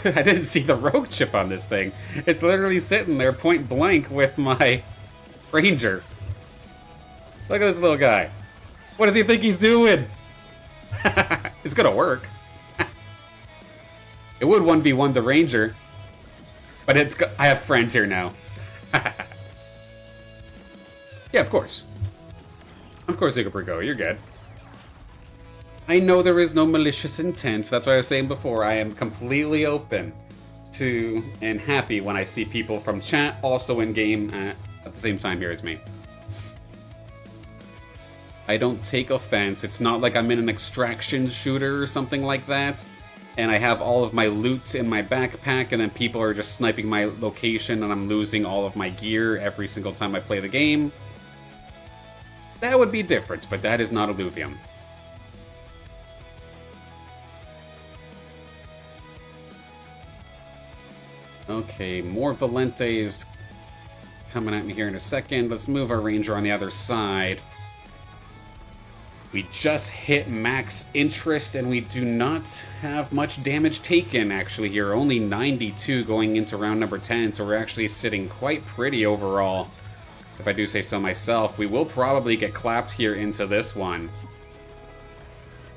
I didn't see the rogue chip on this thing. It's literally sitting there point blank with my Ranger. Look at this little guy. What does he think he's doing? It's gonna work. It would 1v1 the Ranger. But I have friends here now. Yeah, of course. Of course, Igubrigo, you're good. I know there is no malicious intent. That's what I was saying before. I am completely open to and happy when I see people from chat also in game at the same time here as me. I don't take offense. It's not like I'm in an extraction shooter or something like that, and I have all of my loot in my backpack, and then people are just sniping my location, and I'm losing all of my gear every single time I play the game. That would be different, but that is not Illuvium. Okay, more Valentes coming at me here in a second. Let's move our Ranger on the other side. We just hit max interest, and we do not have much damage taken, actually, here. Only 92 going into round number 10, so we're actually sitting quite pretty overall, if I do say so myself. We will probably get clapped here into this one,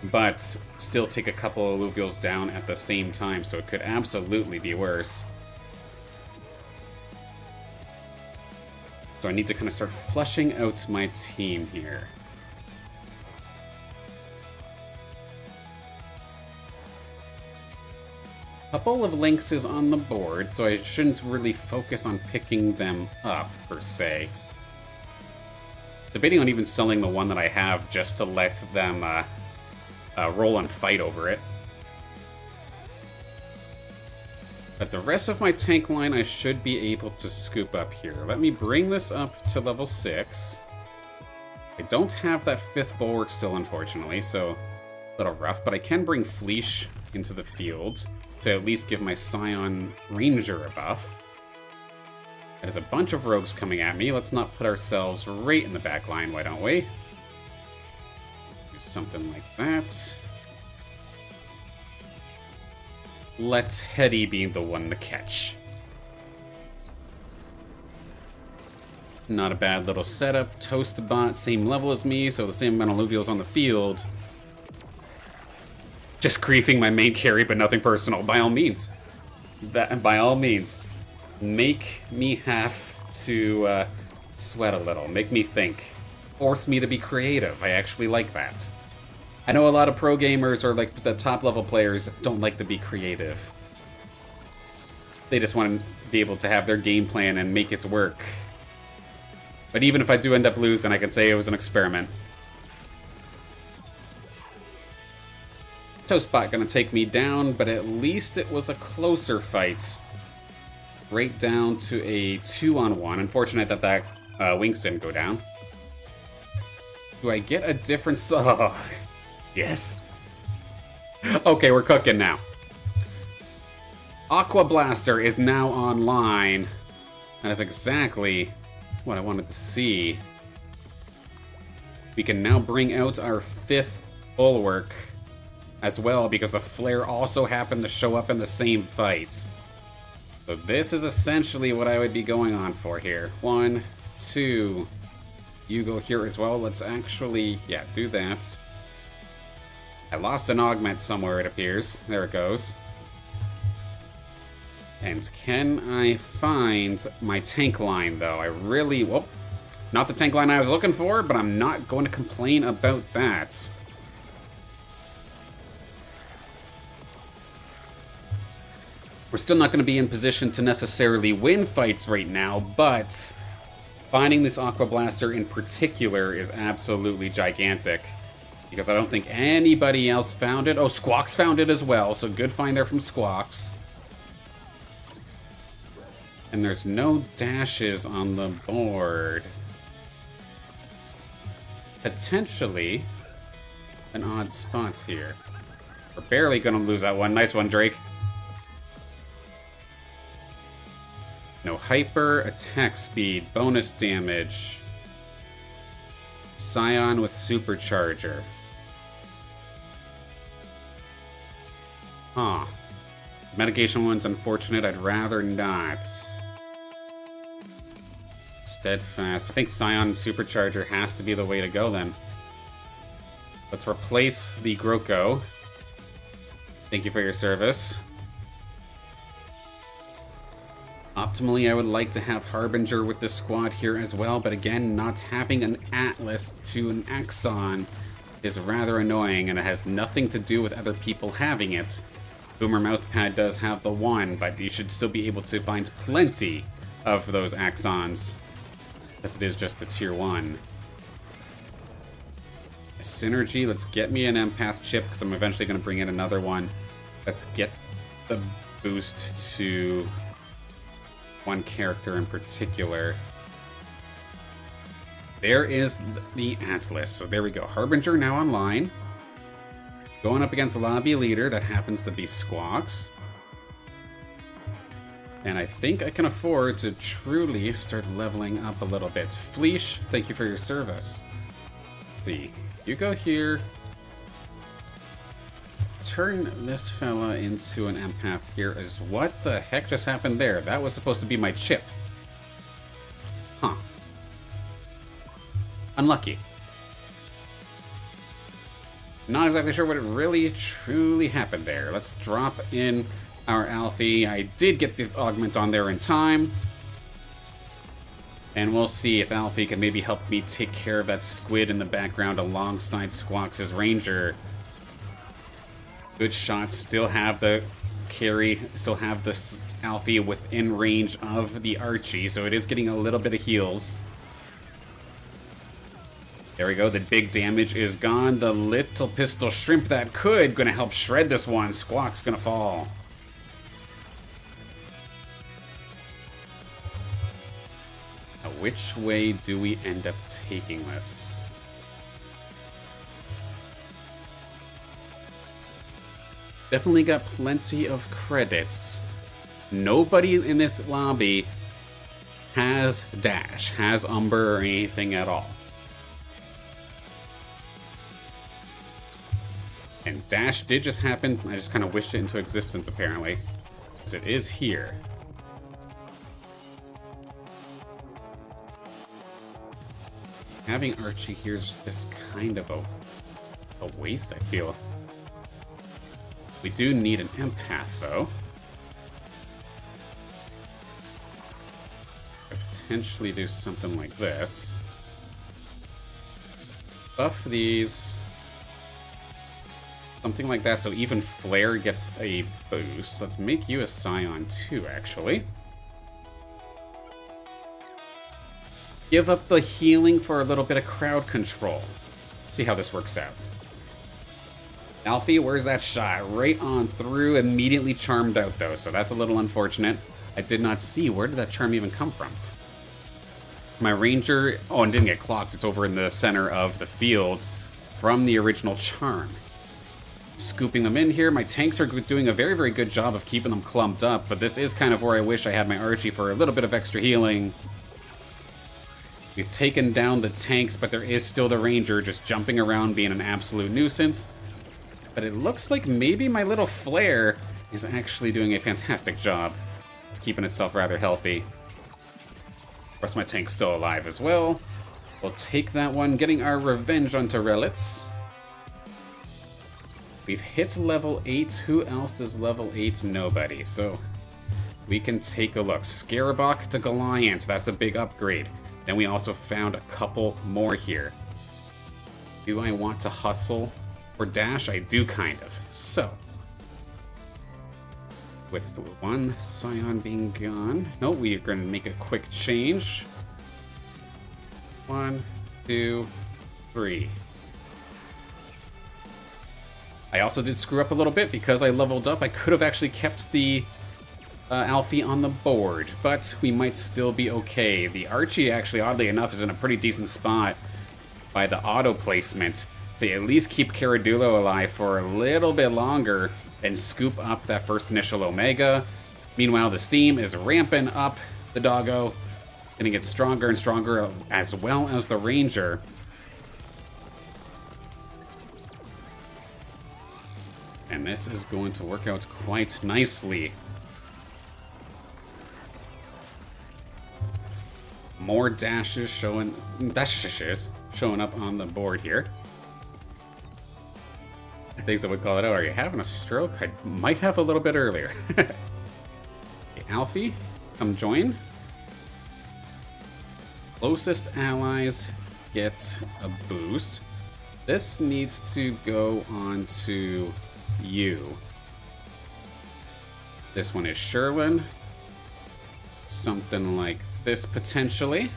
but still take a couple of Alluvials down at the same time, so it could absolutely be worse. So I need to kind of start flushing out my team here. Couple of Lynxes on the board, so I shouldn't really focus on picking them up, per se. Debating on even selling the one that I have just to let them roll and fight over it. But the rest of my tank line I should be able to scoop up here. Let me bring this up to level 6. I don't have that 5th bulwark still, unfortunately, so a little rough, but I can bring Fleesh into the field to at least give my Scion Ranger a buff. There's a bunch of rogues coming at me. Let's not put ourselves right in the back line, why don't we? Do something like that. Let Hetty be the one to catch. Not a bad little setup. Toast bot, same level as me, so the same amount of Alluvials on the field. Just griefing my main carry, but nothing personal, by all means. By all means. Make me have to sweat a little. Make me think. Force me to be creative. I actually like that. I know a lot of pro gamers or like the top level players don't like to be creative. They just want to be able to have their game plan and make it work. But even if I do end up losing, I can say it was an experiment. Toastbot gonna take me down, but at least it was a closer fight. Right down to a 2-on-1. Unfortunate that Winx didn't go down. Do I get a different... Oh, yes. Okay, we're cooking now. Aqua Blaster is now online. That is exactly what I wanted to see. We can now bring out our 5th Bulwark as well, because the Flare also happened to show up in the same fight. So this is essentially what I would be going on for here. 1, 2. You go here as well. Let's actually, yeah, do that. I lost an augment somewhere, it appears. There it goes. And can I find my tank line, though? I really... Whoop. Not the tank line I was looking for, but I'm not going to complain about that. We're still not going to be in position to necessarily win fights right now, but finding this Aqua Blaster in particular is absolutely gigantic. Because I don't think anybody else found it. Oh, Squawks found it as well, so good find there from Squawks. And there's no dashes on the board. Potentially an odd spot here. We're barely going to lose that one. Nice one, Drake. No hyper, attack speed, bonus damage. Scion with supercharger. Huh. Medication one's unfortunate. I'd rather not. Steadfast. I think Scion supercharger has to be the way to go then. Let's replace the Groko. Thank you for your service. Optimally, I would like to have Harbinger with this squad here as well, but again, not having an Atlas to an Axon is rather annoying, and it has nothing to do with other people having it. Boomer Mousepad does have the one, but you should still be able to find plenty of those Axons, as it is just a tier 1. Synergy, let's get me an empath chip, because I'm eventually going to bring in another one. Let's get the boost to one character in particular. There is the Atlas. So there we go. Harbinger now online. Going up against a lobby leader that happens to be Squawks. And I think I can afford to truly start leveling up a little bit. Fleesh, thank you for your service. Let's see. You go here. Turn this fella into an empath here. Is what the heck just happened there? That was supposed to be my chip. Huh. Unlucky. Not exactly sure what really truly happened there. Let's drop in our Alfie. I did get the augment on there in time. And we'll see if Alfie can maybe help me take care of that squid in the background alongside Squawks' Ranger. Good shots, still have the carry, still have this Alfie within range of the Archie, so it is getting a little bit of heals. There we go, the big damage is gone. The little pistol shrimp that could, gonna help shred this one. Squawk's gonna fall. Now, which way do we end up taking this? Definitely got plenty of credits. Nobody in this lobby has Dash, has Umber, or anything at all. And Dash did just happen. I just kind of wished it into existence, apparently. Because it is here. Having Archie here is just kind of a waste, I feel. We do need an empath, though. Could potentially do something like this. Buff these. Something like that, so even Flare gets a boost. Let's make you a Scion too, actually. Give up the healing for a little bit of crowd control. See how this works out. Alfie, where's that shot? Right on through, immediately charmed out though, so that's a little unfortunate. I did not see, where did that charm even come from? My Ranger, oh, and didn't get clocked, it's over in the center of the field from the original charm. Scooping them in here, my tanks are doing a very, very good job of keeping them clumped up, but this is kind of where I wish I had my Archie for a little bit of extra healing. We've taken down the tanks, but there is still the Ranger just jumping around being an absolute nuisance. But it looks like maybe my little Flare is actually doing a fantastic job of keeping itself rather healthy. Of course, my tank's still alive as well. We'll take that one, getting our revenge onto Relics. We've hit level 8. Who else is level 8? Nobody. So we can take a look. Scarabok to Goliath. That's a big upgrade. Then we also found a couple more here. Do I want to hustle or dash? I do, kind of. So, with one Scion being gone, no, we're going to make a quick change. 1, 2, 3. I also did screw up a little bit because I leveled up. I could have actually kept the Alfie on the board, but we might still be okay. The Archie, actually, oddly enough, is in a pretty decent spot by the auto placement to at least keep Caradulo alive for a little bit longer and scoop up that first initial Omega. Meanwhile, the steam is ramping up the doggo, getting it stronger and stronger, as well as the Ranger. And this is going to work out quite nicely. More dashes showing up on the board here. Things I would call it out. Are you having a stroke? I might have a little bit earlier. Okay, Alfie, come join. Closest allies get a boost. This needs to go on to you. This one is Sherwin. Something like this, potentially.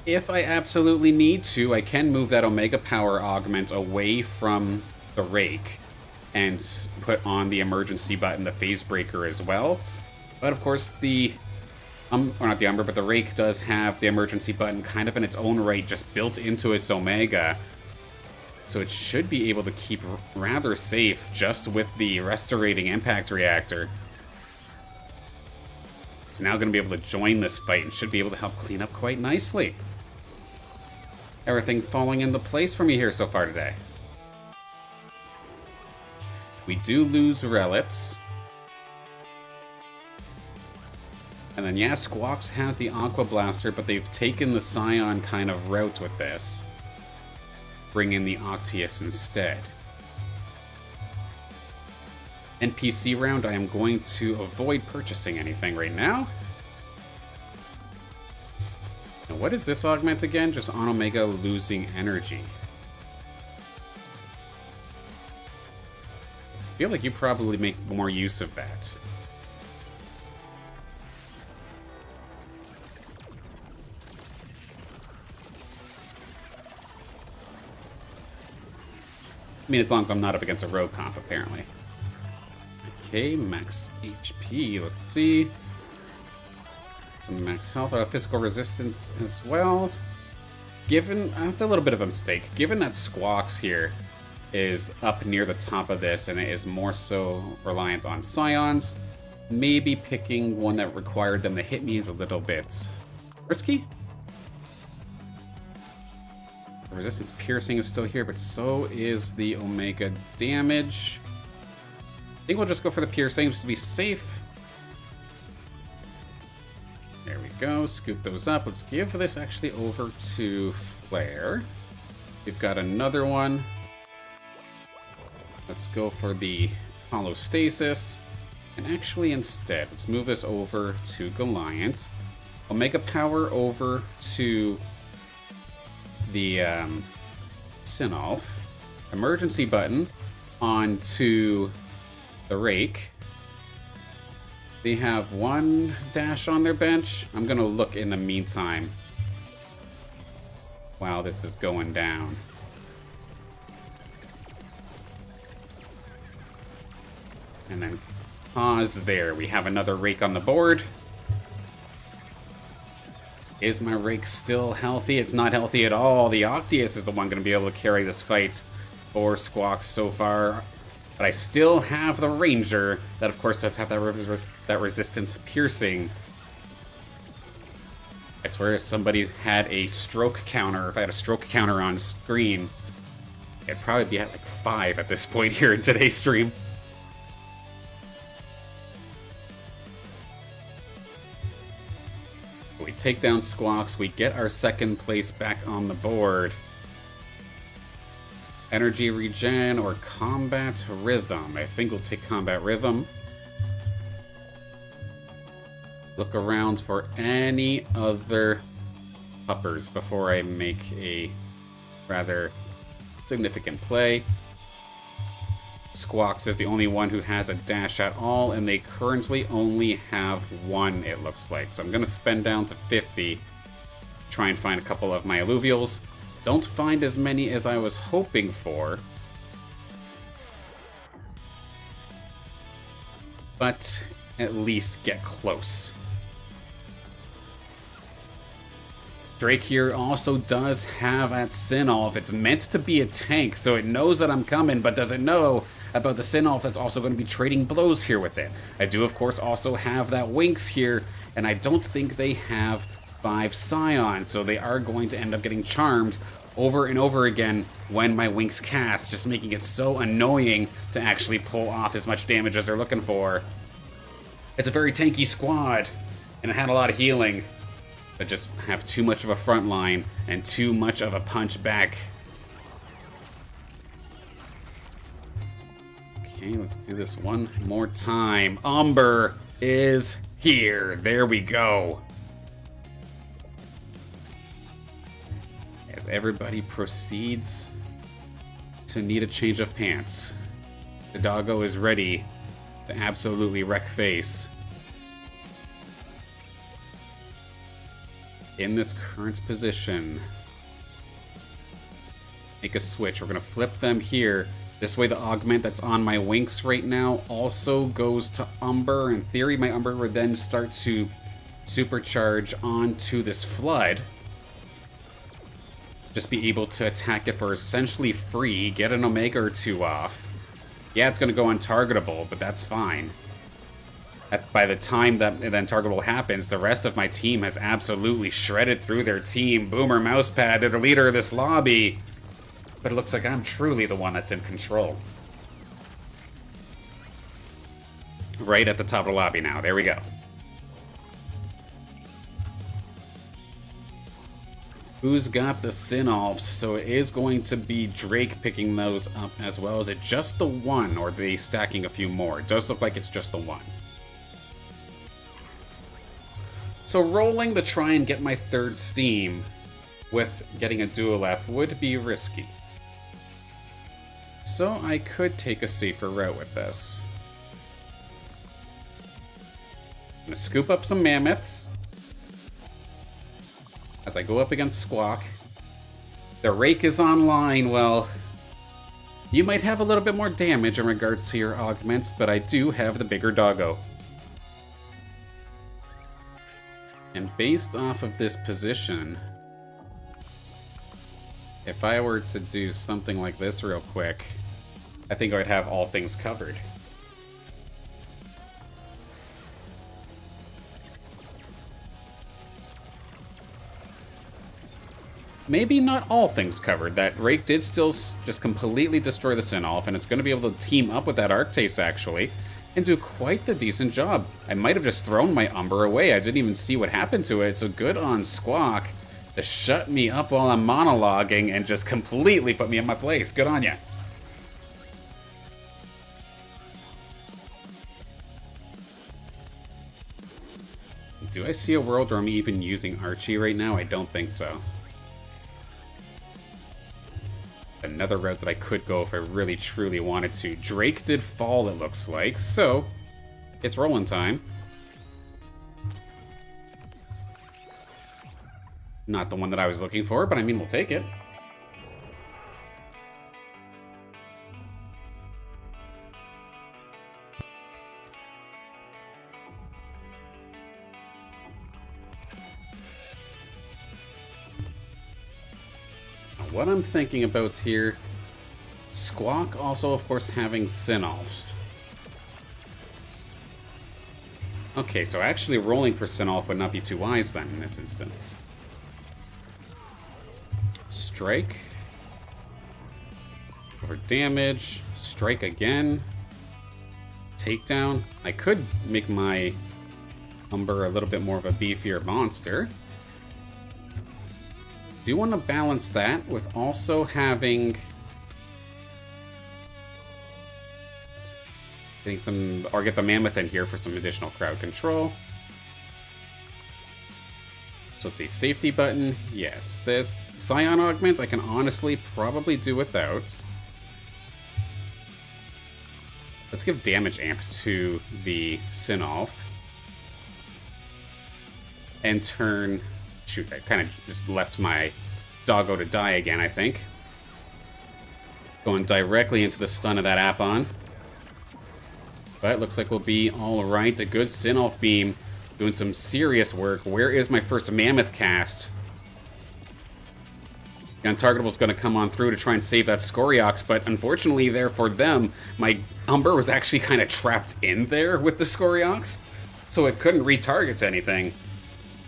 If I absolutely need to, I can move that Omega Power Augment away from the Rake and put on the emergency button, the Phase Breaker as well. But of course, the or not the Umber, but the Rake does have the emergency button kind of in its own right, just built into its Omega. So it should be able to keep rather safe just with the Restorating Impact Reactor. It's now going to be able to join this fight and should be able to help clean up quite nicely. Everything falling into place for me here so far today. We do lose Relics. And then, yeah, Squawks has the Aqua Blaster, but they've taken the Scion kind of route with this. Bring in the Octius instead. NPC round, I am going to avoid purchasing anything right now. Now, what is this augment again? Just on Omega losing energy. I feel like you probably make more use of that. I mean, as long as I'm not up against a rogue comp, apparently. Okay, max HP. Let's see. Some max health, physical resistance as well. Given, that's a little bit of a mistake. Given that Squawks here is up near the top of this and it is more so reliant on Scions, maybe picking one that required them to hit me is a little bit risky. Resistance piercing is still here, but so is the Omega damage. I think we'll just go for the piercing just to be safe. There we go. Scoop those up. Let's give this actually over to Flare. We've got another one. Let's go for the Holostasis. And actually instead, let's move this over to Goliath. Omega Power over to the Sinolf. Emergency button onto the Rake. They have one dash on their bench. I'm gonna look in the meantime while this is going down. And then pause there. We have another Rake on the board. Is my Rake still healthy? It's not healthy at all. The Octius is the one going to be able to carry this fight for Squawks so far. But I still have the Ranger. That, of course, does have that resistance piercing. I swear if somebody had a stroke counter, if I had a stroke counter on screen, it'd probably be at like 5 at this point here in today's stream. We take down Squawks, we get our second place back on the board. Energy regen or combat rhythm. I think we'll take combat rhythm. Look around for any other puppers before I make a rather significant play. Squawks is the only one who has a dash at all, and they currently only have one, it looks like. So I'm going to spend down to 50, try and find a couple of my alluvials. Don't find as many as I was hoping for. But at least get close. Drake here also does have at Sinolf. It's meant to be a tank, so it knows that I'm coming, but does it know about the Sinolf that's also going to be trading blows here with it? I do, of course, also have that Winx here, and I don't think they have 5 Scions, so they are going to end up getting charmed over and over again when my Winx cast, just making it so annoying to actually pull off as much damage as they're looking for. It's a very tanky squad, and it had a lot of healing, but just have too much of a front line and too much of a punch back. Okay, let's do this one more time. Umber is here. There we go. As everybody proceeds to need a change of pants, the doggo is ready to absolutely wreck face. In this current position, make a switch. We're going to flip them here. This way the augment that's on my Winx right now also goes to Umber. In theory, my Umber would then start to supercharge onto this Flood. Just be able to attack it for essentially free, get an Omega or two off. Yeah, it's going to go untargetable, but that's fine. By the time that then targetable happens, the rest of my team has absolutely shredded through their team. Boomer Mousepad, they're the leader of this lobby. But it looks like I'm truly the one that's in control. Right at the top of the lobby now. There we go. Who's got the Sinolfs? So it is going to be Drake picking those up as well. Is it just the one, or are they stacking a few more? It does look like it's just the one. So rolling to try and get my third Steam with getting a Dual F would be risky. So I could take a safer route with this. I'm gonna scoop up some Mammoths as I go up against Squawk. The Rake is online. Well, you might have a little bit more damage in regards to your augments, but I do have the bigger doggo. And based off of this position, if I were to do something like this real quick, I think I would have all things covered. Maybe not all things covered. That Rake did still just completely destroy the Sinolf, and it's going to be able to team up with that Arctase, actually, and do quite the decent job. I might have just thrown my Umber away. I didn't even see what happened to it, so good on Squawk to shut me up while I'm monologuing and just completely put me in my place. Good on ya. Do I see a world where I'm even using Archie right now? I don't think so. Another route that I could go if I really truly wanted to. Drake did fall, it looks like, so it's rolling time. Not the one that I was looking for, but I mean, we'll take it. What I'm thinking about here, Squawk also, of course, having Sinolfs. Okay, so actually rolling for Sinolf would not be too wise then in this instance. Strike. Over damage. Strike again. Takedown. I could make my Umber a little bit more of a beefier monster. Do want to balance that with also having getting some, or get the Mammoth in here for some additional crowd control. So let's see, safety button, yes. This Scion Augment I can honestly probably do without. Let's give damage amp to the Sinolf. And turn... Shoot, I kind of just left my doggo to die again, I think. Going directly into the stun of that Appon. But it looks like we'll be alright. A good Sinolf beam doing some serious work. Where is my first Mammoth cast? The Untargetable is going to come on through to try and save that Scoriox, but unfortunately there for them, my Umber was actually kind of trapped in there with the Scoriox, so it couldn't retarget anything.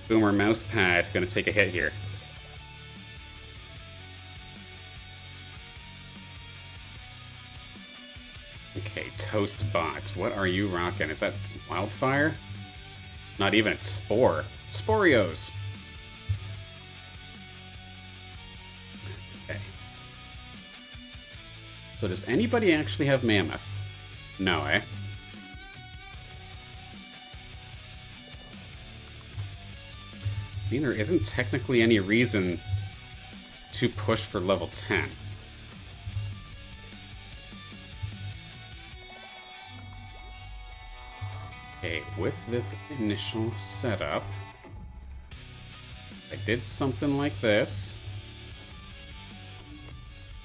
Boomer Mousepad gonna take a hit here. Okay, Toast Bot. What are you rocking? Is that Wildfire? Not even, it's Spore. Sporios. Okay. So does anybody actually have Mammoth? No, eh? I mean, there isn't technically any reason to push for level 10. Okay, with this initial setup, I did something like this.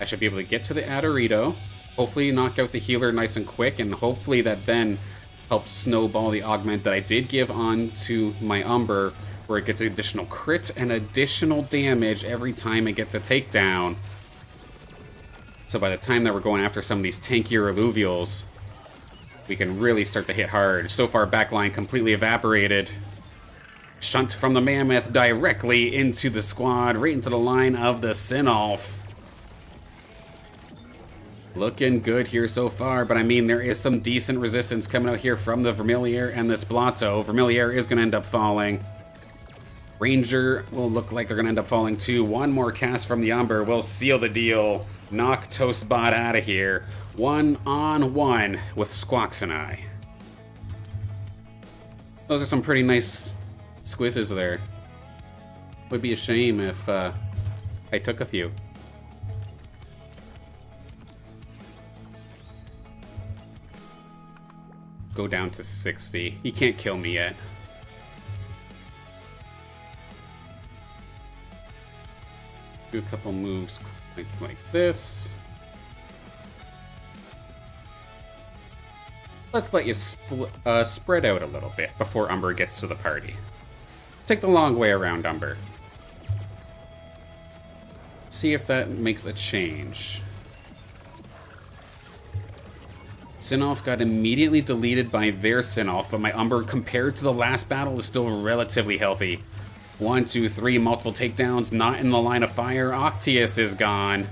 I should be able to get to the Adorito, hopefully knock out the healer nice and quick, and hopefully that then helps snowball the augment that I did give on to my Umber, where it gets additional crit and additional damage every time it gets a takedown. So by the time that we're going after some of these tankier alluvials, we can really start to hit hard. So far, backline completely evaporated. Shunt from the Mammoth directly into the squad, right into the line of the Sinolf. Looking good here so far, but I mean, there is some decent resistance coming out here from the Vermilier and this Blotto. Vermilier is going to end up falling. Ranger will look like they're going to end up falling too. One more cast from the Umber will seal the deal. Knock Toastbot out of here. 1-on-1 with Squawks and I. Those are some pretty nice squizzes there. Would be a shame if I took a few. Go down to 60. He can't kill me yet. Do a couple moves like this. Let's let you spread out a little bit before Umber gets to the party. Take the long way around, Umber. See if that makes a change. Sinolf got immediately deleted by their Sinolf, but my Umber, compared to the last battle, is still relatively healthy. 1, 2, 3, multiple takedowns, not in the line of fire. Octius is gone.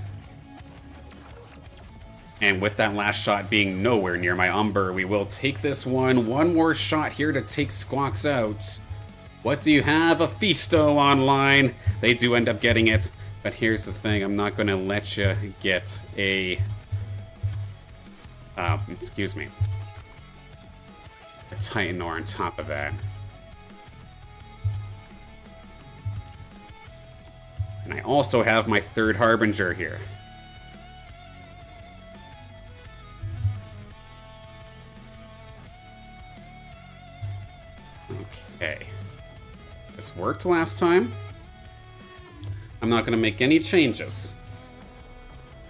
And with that last shot being nowhere near my Umber, we will take this one. One more shot here to take Squawks out. What do you have? A Fisto online. They do end up getting it. But here's the thing, I'm not going to let you get a... excuse me. A Titanor on top of that. And I also have my third Harbinger here. Okay. This worked last time. I'm not going to make any changes.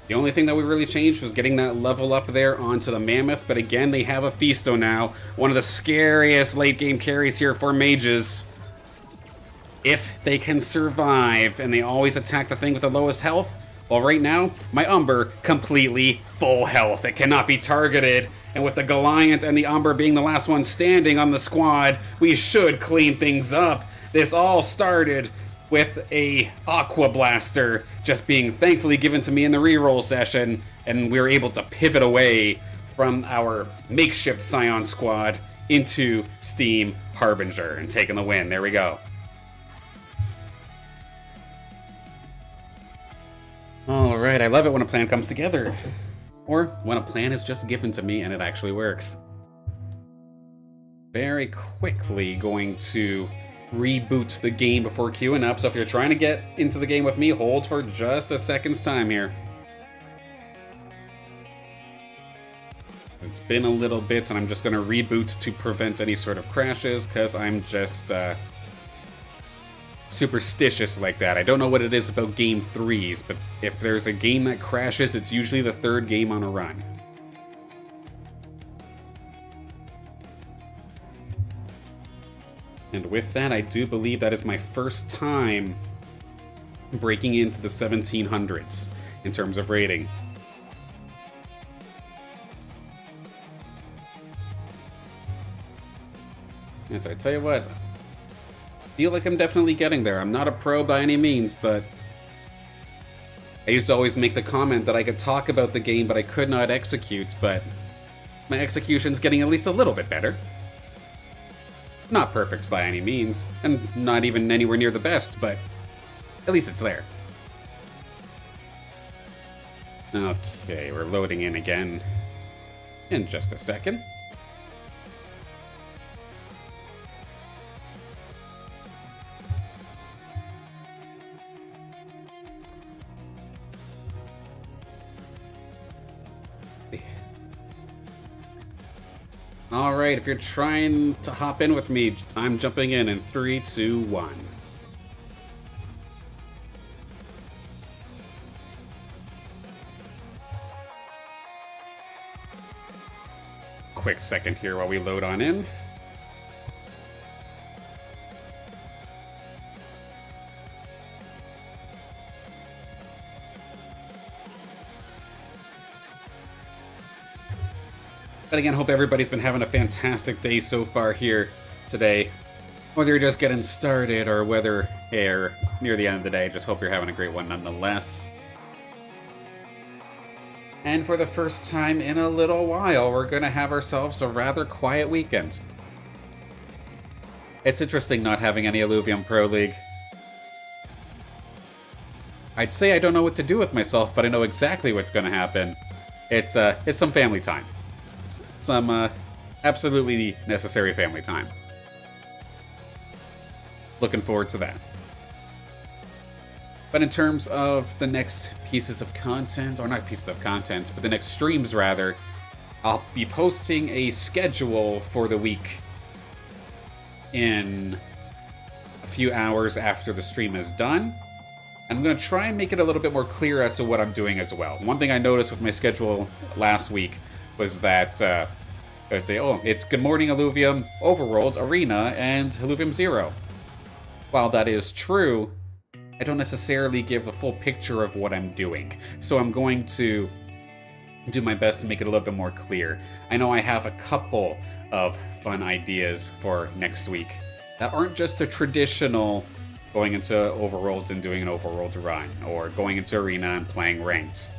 The only thing that we really changed was getting that level up there onto the Mammoth, but again, they have a Fisto now. One of the scariest late-game carries here for mages. If they can survive, and they always attack the thing with the lowest health, well, right now, my Umber, completely full health. It cannot be targeted, and with the Goliath and the Umber being the last one standing on the squad, we should clean things up. This all started with a Aqua Blaster just being thankfully given to me in the reroll session, and we were able to pivot away from our makeshift Scion squad into Steam Harbinger and taking the win. There we go. Alright, I love it when a plan comes together. Or when a plan is just given to me and it actually works. Very quickly going to reboot the game before queuing up, so if you're trying to get into the game with me, hold for just a second's time here. It's been a little bit, and I'm just going to reboot to prevent any sort of crashes, because I'm just superstitious like that. I don't know what it is about game 3s, but if there's a game that crashes, it's usually the third game on a run. And with that, I do believe that is my first time breaking into the 1700s in terms of rating. And so I tell you what, I feel like I'm definitely getting there. I'm not a pro by any means, but I used to always make the comment that I could talk about the game, but I could not execute, but my execution's getting at least a little bit better. Not perfect by any means, and not even anywhere near the best, but at least it's there. Okay, we're loading in again in just a second. Alright, if you're trying to hop in with me, I'm jumping in 3, 2, 1. Quick second here while we load on in. But again, hope everybody's been having a fantastic day so far here today. Whether you're just getting started or whether you're near the end of the day, just hope you're having a great one nonetheless. And for the first time in a little while, we're going to have ourselves a rather quiet weekend. It's interesting not having any Illuvium Pro League. I'd say I don't know what to do with myself, but I know exactly what's going to happen. It's some family time. Some absolutely necessary family time. Looking forward to that. But in terms of the next pieces of content, or not pieces of content, but the next streams rather, I'll be posting a schedule for the week in a few hours after the stream is done. I'm going to try and make it a little bit more clear as to what I'm doing as well. One thing I noticed with my schedule last week was that I say, oh, it's Good Morning Illuvium, Overworld, Arena, and Illuvium 0. While that is true, I don't necessarily give the full picture of what I'm doing. So I'm going to do my best to make it a little bit more clear. I know I have a couple of fun ideas for next week that aren't just a traditional going into Overworld and doing an Overworld run, or going into Arena and playing Ranked.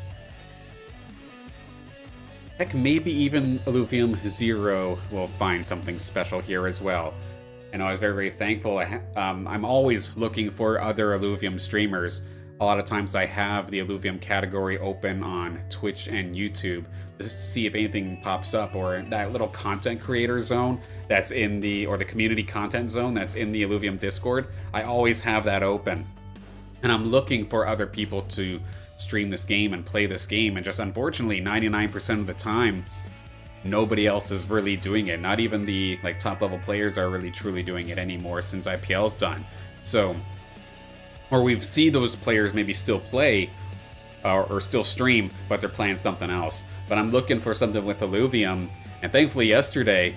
Heck, maybe even Illuvium 0 will find something special here as well. I know I was very, very thankful. I'm always looking for other Illuvium streamers. A lot of times I have the Illuvium category open on Twitch and YouTube to see if anything pops up, or that little content creator zone that's in the, or the community content zone that's in the Illuvium Discord. I always have that open. And I'm looking for other people to stream this game and play this game, and just unfortunately 99% of the time nobody else is really doing it. Not even the top level players are really truly doing it anymore since IPL's done. So, or we see those players maybe still play or still stream, but they're playing something else. But I'm looking for something with Illuvium, and thankfully yesterday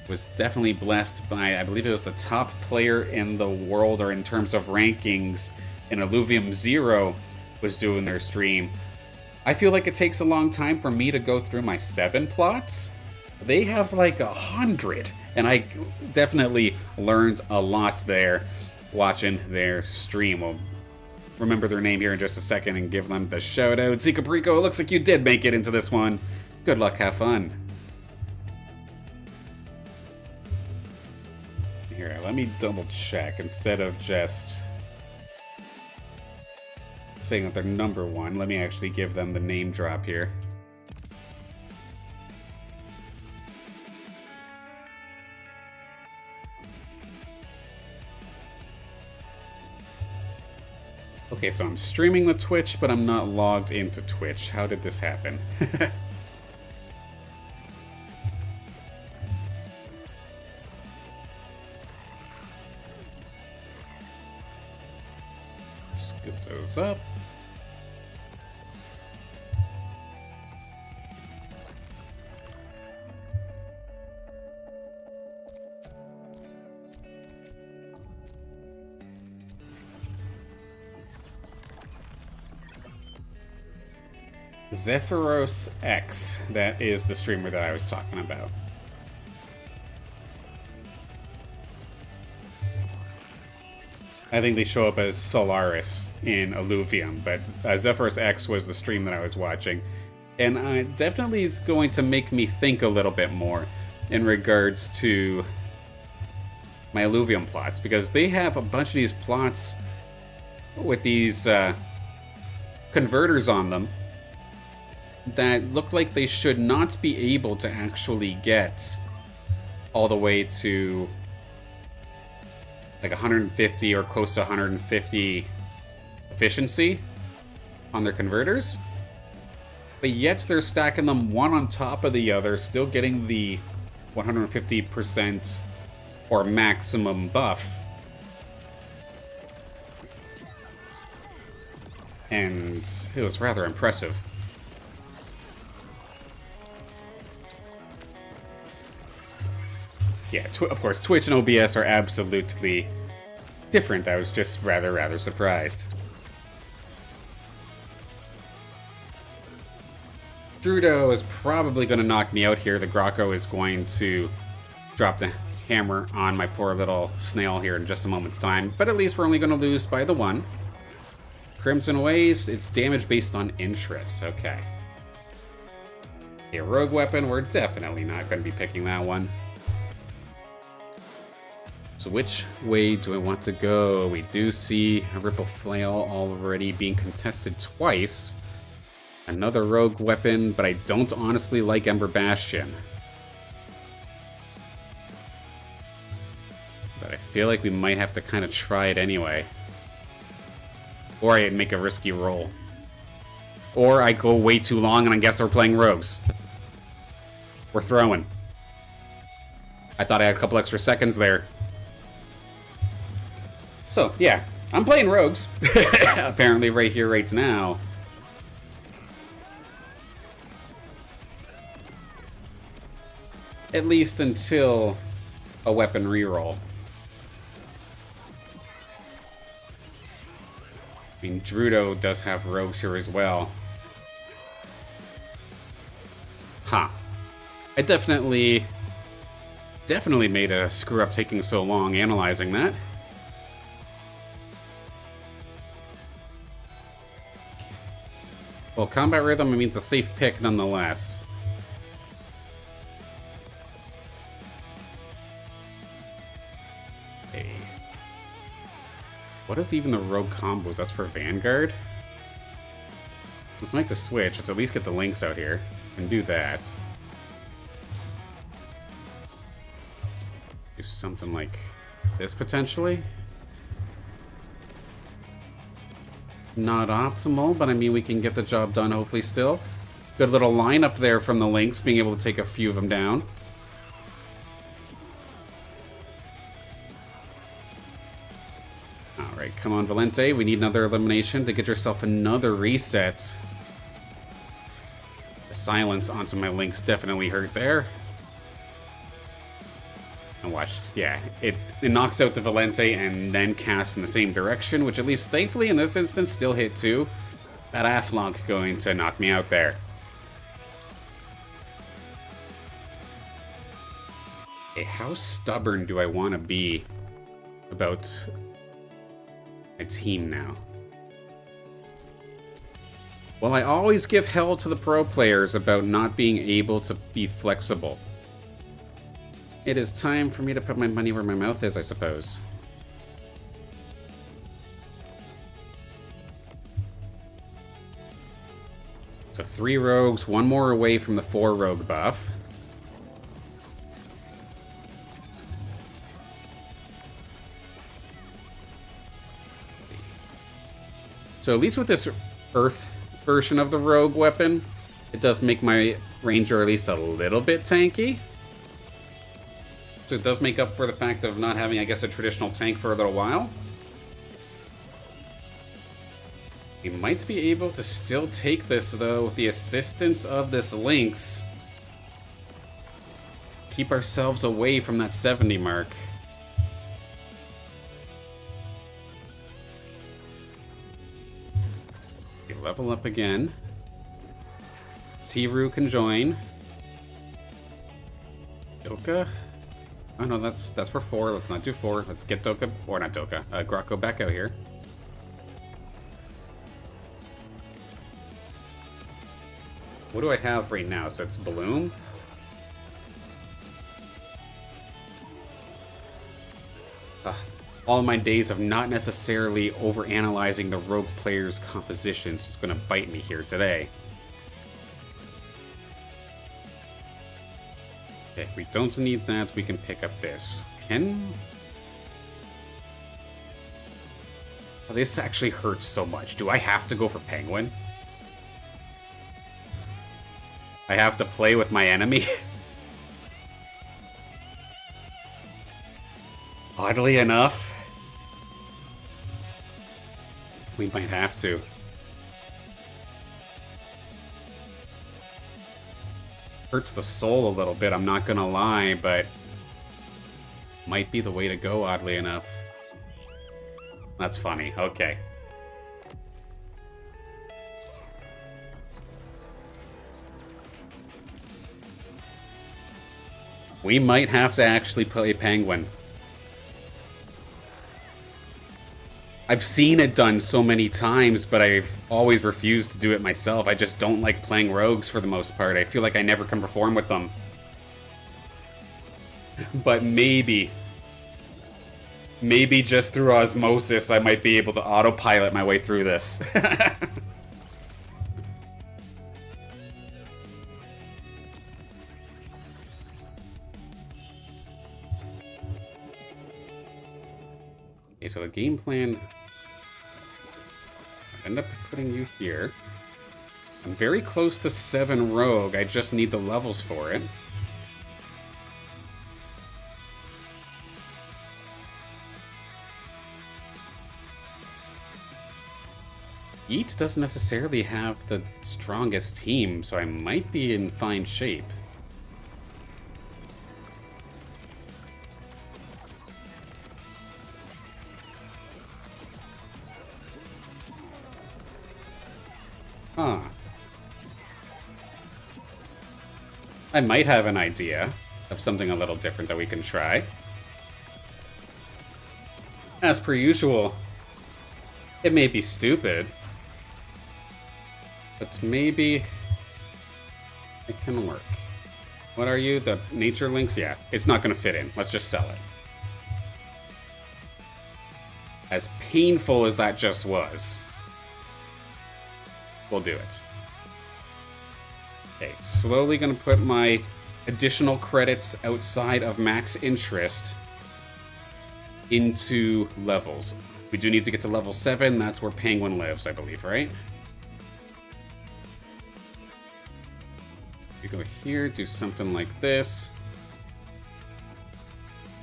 was definitely blessed by, I believe it was the top player in the world, or in terms of rankings in Illuvium 0 was doing their stream. I feel like it takes a long time for me to go through my 7 plots. They have like 100, and I definitely learned a lot there watching their stream. We'll remember their name here in just a second and give them the shout out. Zika Perico, it looks like you did make it into this one. Good luck, have fun. Here, let me double check instead of just saying that they're number 1. Let me actually give them the name drop here. Okay, so I'm streaming the Twitch, but I'm not logged into Twitch. How did this happen? Scoop those up. Zephyros X, that is the streamer that I was talking about. I think they show up as Solaris in Illuvium, but Zephyros X was the stream that I was watching. And it definitely is going to make me think a little bit more in regards to my Illuvium plots, because they have a bunch of these plots with these converters on them that look like they should not be able to actually get all the way to like 150 or close to 150 efficiency on their converters, but yet they're stacking them one on top of the other, still getting the 150% or maximum buff. And it was rather impressive. Yeah, of course, Twitch and OBS are absolutely different. I was just rather surprised. Drudo is probably going to knock me out here. The Grocko is going to drop the hammer on my poor little snail here in just a moment's time. But at least we're only going to lose by the 1. Crimson Waves, it's damage based on interest. Okay. A rogue weapon, we're definitely not going to be picking that one. So which way do I want to go? We do see a Ripple Flail already being contested twice. Another rogue weapon, but I don't honestly like Ember Bastion. But I feel like we might have to kind of try it anyway. Or I make a risky roll. Or I go way too long and I guess we're playing rogues. We're throwing. I thought I had a couple extra seconds there. So, yeah, I'm playing rogues. Apparently right here, right now. At least until a weapon reroll. I mean, Drudo does have rogues here as well. Huh. I definitely made a screw up taking so long analyzing that. Well, combat rhythm means a safe pick nonetheless. Hey. What is even the rogue combos? That's for Vanguard? Let's make the switch. Let's at least get the links out here and do that. Do something like this potentially. Not optimal, but I mean we can get the job done hopefully still. Good little lineup there from the links, being able to take a few of them down. Alright, come on Valente, we need another elimination to get yourself another reset. The silence onto my links definitely hurt there. And watch, yeah, it knocks out the Valente and then casts in the same direction, which at least thankfully in this instance still hit too. That Afflonk going to knock me out there. Okay, how stubborn do I want to be about my team now? Well, I always give hell to the pro players about not being able to be flexible. It is time for me to put my money where my mouth is, I suppose. So 3 rogues, 1 more away from the 4 rogue buff. So at least with this earth version of the rogue weapon, it does make my ranger at least a little bit tanky. So it does make up for the fact of not having, I guess, a traditional tank for a little while. We might be able to still take this, though, with the assistance of this Lynx. Keep ourselves away from that 70 mark. We level up again. Tiru can join. Doka? Oh no, that's for 4. Let's not do 4. Let's get Doka, or not Doka, Grocko back out here. What do I have right now? So it's Bloom. All my days of not necessarily overanalyzing the rogue player's compositions is going to bite me here today. Okay, if we don't need that, we can pick up this. Oh, this actually hurts so much. Do I have to go for Penguin? I have to play with my enemy? Oddly enough, we might have to. Hurts the soul a little bit, I'm not gonna lie, but might be the way to go, oddly enough. That's funny. Okay. We might have to actually play Penguin. I've seen it done so many times, but I've always refused to do it myself. I just don't like playing rogues for the most part. I feel like I never can perform with them. But maybe just through osmosis, I might be able to autopilot my way through this. Okay, so the game plan... I end up putting you here. I'm very close to 7 rogue, I just need the levels for it. Eat doesn't necessarily have the strongest team, so I might be in fine shape. Huh. I might have an idea of something a little different that we can try. As per usual, it may be stupid, but maybe it can work. What are you? The nature links? Yeah, it's not going to fit in. Let's just sell it. As painful as that just was, we'll do it. Okay, slowly going to put my additional credits outside of max interest into levels. We do need to get to level 7. That's where Penguin lives, I believe, right? We go here, do something like this.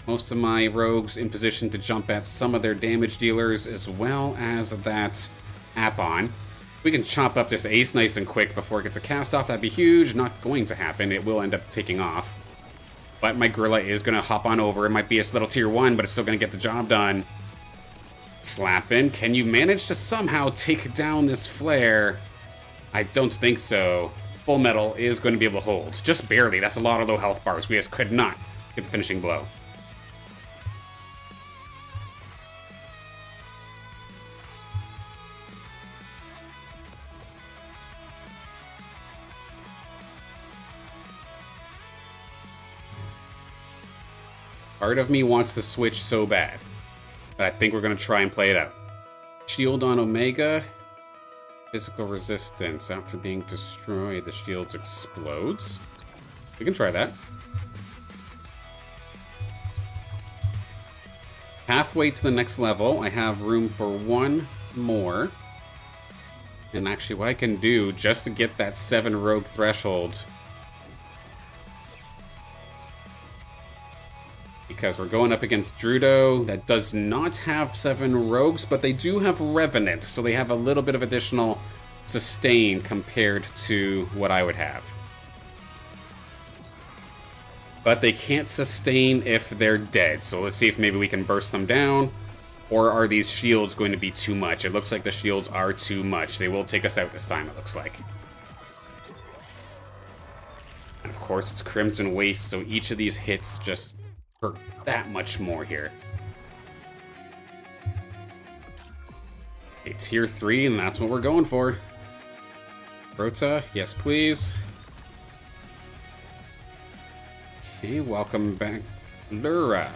Most of my rogues in position to jump at some of their damage dealers, as well as that Appon. We can chop up this ace nice and quick before it gets a cast off. That'd be huge. Not going to happen. It will end up taking off. But my gorilla is going to hop on over. It might be a little tier 1, but it's still going to get the job done. Slap in. Can you manage to somehow take down this flare? I don't think so. Full Metal is going to be able to hold. Just barely. That's a lot of low health bars. We just could not get the finishing blow. Part of me wants to switch so bad, but I think we're going to try and play it out. Shield on Omega. Physical resistance. After being destroyed, the shield explodes. We can try that. Halfway to the next level, I have room for 1 more. And actually what I can do, just to get that 7 rogue threshold, because we're going up against Drudo that does not have 7 rogues, but they do have Revenant, so they have a little bit of additional sustain compared to what I would have. But they can't sustain if they're dead, so let's see if maybe we can burst them down, or are these shields going to be too much? It looks like the shields are too much. They will take us out this time, it looks like. And of course, it's Crimson Waste, so each of these hits just hurt that much more here. Okay, tier 3, and that's what we're going for. Rota, yes please. Okay, welcome back, Malura.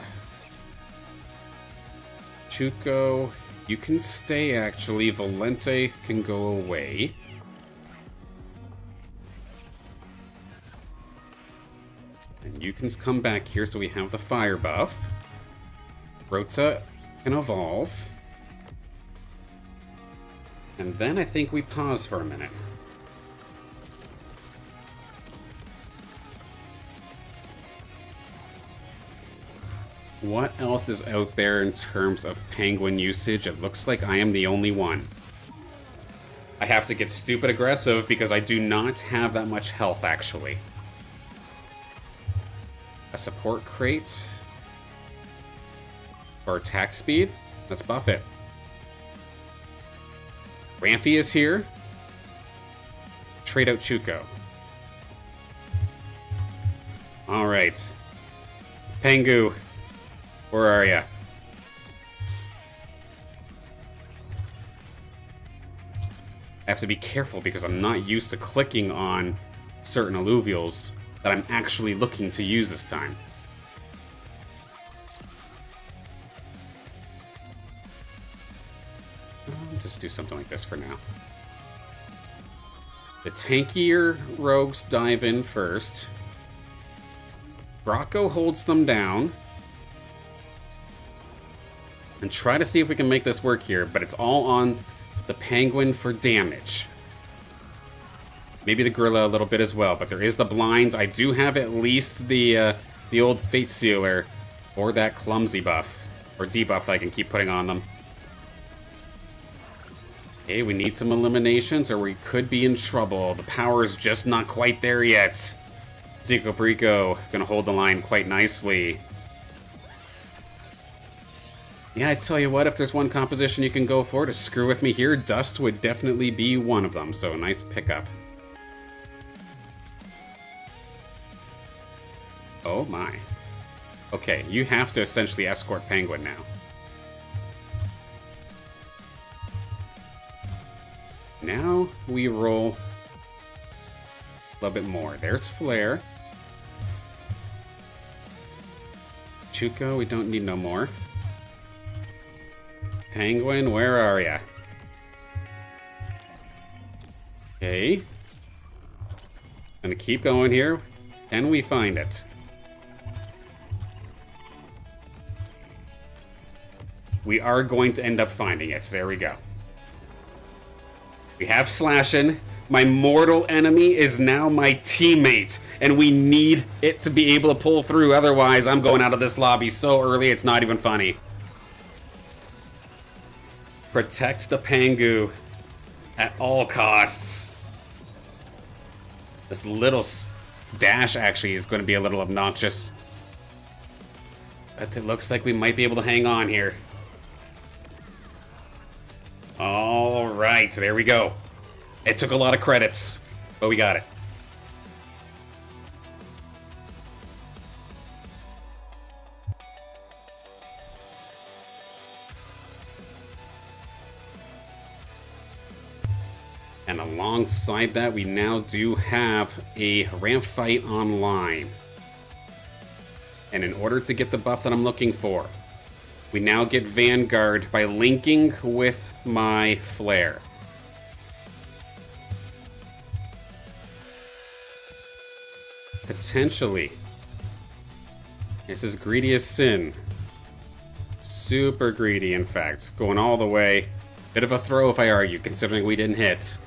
Chuko, you can stay actually. Valente can go away. And you can come back here so we have the fire buff. Rota can evolve. And then I think we pause for a minute. What else is out there in terms of penguin usage? It looks like I am the only one. I have to get stupid aggressive because I do not have that much health, actually. A support crate. For attack speed. Let's buff it. Ramphy is here. Trade out Chuko. Alright. Pengu. Where are ya? I have to be careful because I'm not used to clicking on certain alluvials that I'm actually looking to use this time. I'll just do something like this for now. The tankier rogues dive in first. Rocco holds them down. And try to see if we can make this work here, but it's all on the penguin for damage. Maybe the gorilla a little bit as well, but there is the blind. I do have at least the old Fate Sealer or that clumsy buff or debuff that I can keep putting on them. Okay, we need some eliminations or we could be in trouble. The power is just not quite there yet. Zico Perico gonna hold the line quite nicely. Yeah, I tell you what, if there's one composition you can go for to screw with me here, Dust would definitely be one of them, so a nice pickup. Oh my. Okay, you have to essentially escort Penguin now. Now we roll a little bit more. There's Flare. Chuko, we don't need no more. Penguin, where are ya? Okay. Gonna keep going here. Can we find it? We are going to end up finding it. There we go. We have Slashin'. My mortal enemy is now my teammate, and we need it to be able to pull through. Otherwise, I'm going out of this lobby so early it's not even funny. Protect the Pengu at all costs. This little dash actually is going to be a little obnoxious. But it looks like we might be able to hang on here. All right, there we go. It took a lot of credits, but we got it. And alongside that, we now do have a ramp fight online. And in order to get the buff that I'm looking for, we now get Vanguard by linking with my Flare. Potentially. This is greedy as sin. Super greedy, in fact. Going all the way. Bit of a throw if I argue, considering we didn't hit.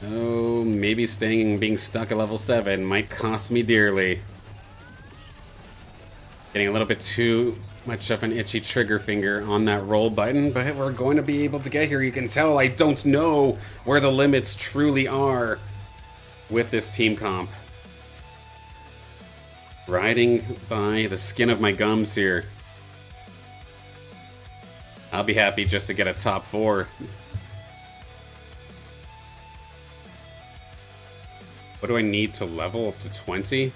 Oh, maybe being stuck at level 7 might cost me dearly. Getting a little bit too much of an itchy trigger finger on that roll button, but we're going to be able to get here. You can tell I don't know where the limits truly are with this team comp. Riding by the skin of my gums here. I'll be happy just to get a top 4. What do I need to level up to 20?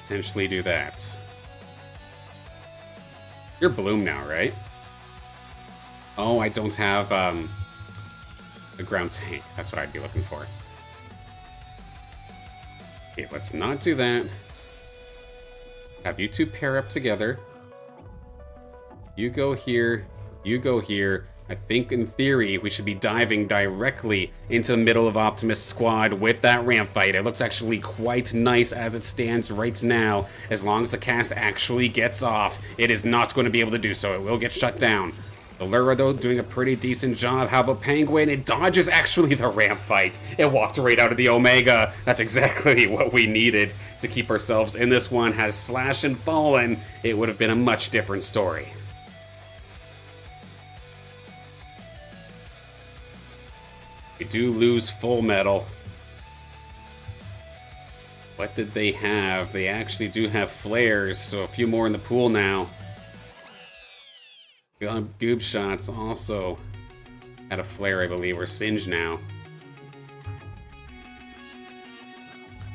Potentially do that. You're Bloom now, right? Oh, I don't have a ground tank. That's what I'd be looking for. Okay, let's not do that. Have you two pair up together. You go here. You go here. I think, in theory, we should be diving directly into the middle of Optimus' squad with that ramp fight. It looks actually quite nice as it stands right now. As long as the cast actually gets off, it is not going to be able to do so. It will get shut down. Malura, though, doing a pretty decent job. How about Penguin? It dodges actually the ramp fight. It walked right out of the Omega. That's exactly what we needed to keep ourselves in this one. Has Slash and fallen, it would have been a much different story. We do lose Full Metal. What did they have? They actually do have flares, so a few more in the pool now. Goob Shots also had a flare, I believe. We're Singed now.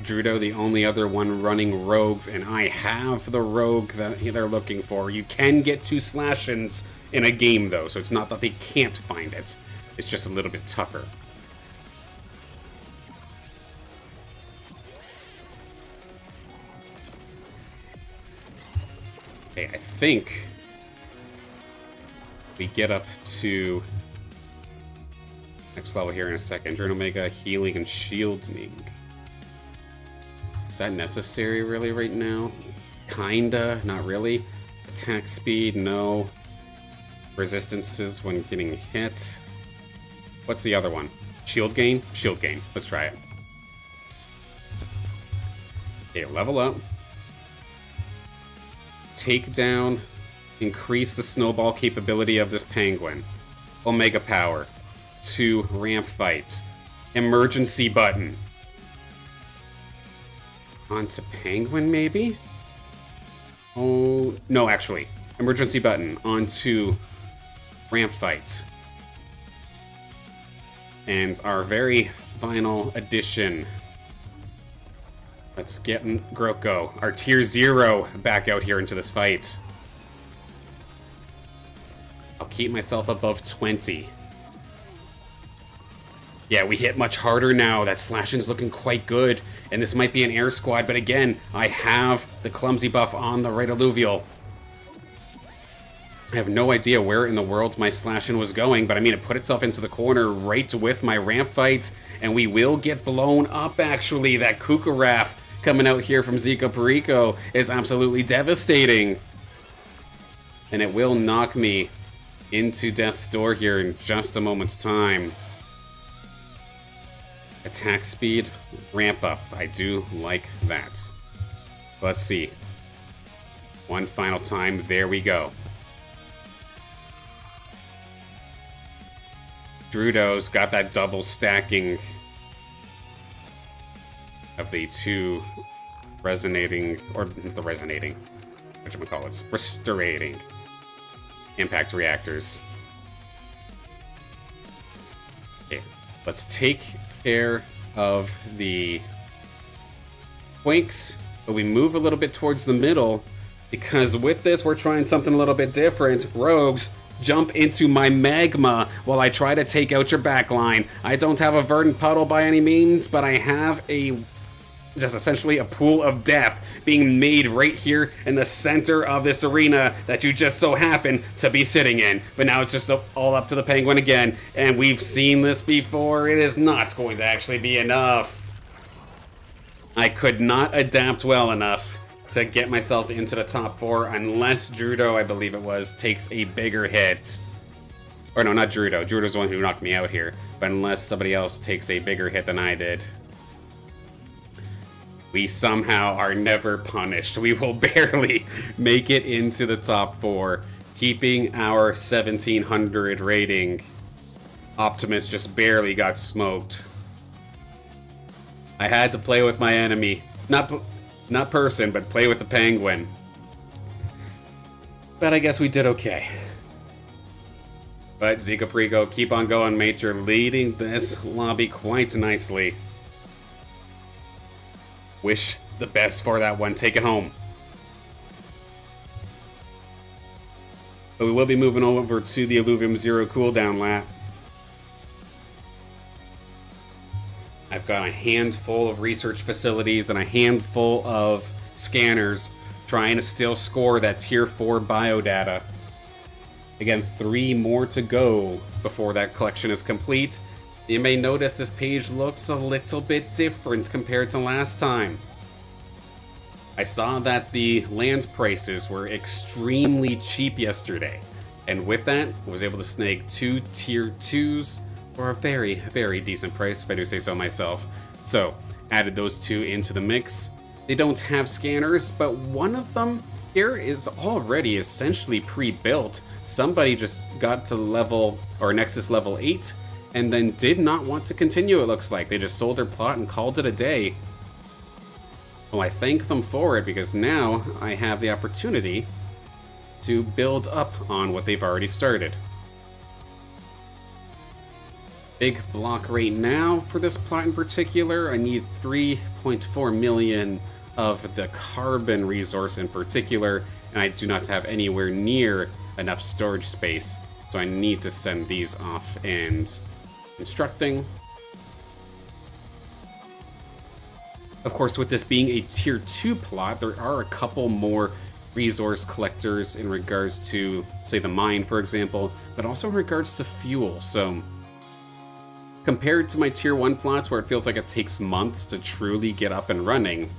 Drudo, the only other one running rogues, and I have the rogue that they're looking for. You can get 2 Slash-ins in a game, though, so it's not that they can't find it. It's just a little bit tougher. Okay, I think we get up to next level here in a second. Journal Omega, healing and shielding. Is that necessary really right now? Kinda, not really. Attack speed, no. Resistances when getting hit. What's the other one? Shield gain? Shield gain. Let's try it. Okay, level up. Take down. Increase the snowball capability of this penguin. Omega power. 2 ramp fights. Emergency button. Onto penguin, maybe? Oh, no, actually. Emergency button. Onto ramp fights. And our very final addition. Let's get Groko, our tier 0, back out here into this fight. I'll keep myself above 20. Yeah, we hit much harder now. That Slash-in's looking quite good. And this might be an air squad, but again, I have the clumsy buff on the right alluvial. I have no idea where in the world my Slash-in was going, but I mean, it put itself into the corner right with my ramp fights, and we will get blown up, actually. That Kukaraf coming out here from Zico Perico is absolutely devastating. And it will knock me into death's door here in just a moment's time. Attack speed, ramp up. I do like that. Let's see. One final time. There we go. Drudo's got that double stacking of the 2 resonating, or the resonating, whatchamacallits, restorating impact reactors. Okay, let's take care of the Quakes, but we move a little bit towards the middle, because with this we're trying something a little bit different. Rogues, jump into my magma while I try to take out your backline. I don't have a verdant puddle by any means, but I have just essentially a pool of death being made right here in the center of this arena that you just so happen to be sitting in. But now it's just all up to the penguin again, and we've seen this before. It is not going to actually be enough. I could not adapt well enough to get myself into the top 4 unless Drudo, I believe it was, takes a bigger hit. Or no, not Drudo. Drudo's the one who knocked me out here. But unless somebody else takes a bigger hit than I did, we somehow are never punished. We will barely make it into the top 4, keeping our 1700 rating. Optimus just barely got smoked. I had to play with my enemy. Not person, but play with the penguin. But I guess we did okay. But Zico Perico, keep on going, mate. You're leading this lobby quite nicely. Wish the best for that one. Take it home. But we will be moving over to the Illuvium Zero cooldown lap. I've got a handful of research facilities and a handful of scanners trying to still score that tier 4 biodata. Again, 3 more to go before that collection is complete. You may notice this page looks a little bit different compared to last time. I saw that the land prices were extremely cheap yesterday. And with that, I was able to snag 2 tier 2s for a very, very decent price, if I do say so myself. So, added those 2 into the mix. They don't have scanners, but one of them here is already essentially pre-built. Somebody just got to level, or Nexus level 8, and then did not want to continue, it looks like. They just sold their plot and called it a day. Well, I thank them for it, because now I have the opportunity to build up on what they've already started. Big block right now for this plot in particular. I need 3.4 million of the carbon resource in particular, and I do not have anywhere near enough storage space, so I need to send these off and constructing. Of course, with this being a tier 2 plot, there are a couple more resource collectors in regards to, say, the mine, for example, but also in regards to fuel. So compared to my tier 1 plots where it feels like it takes months to truly get up and running,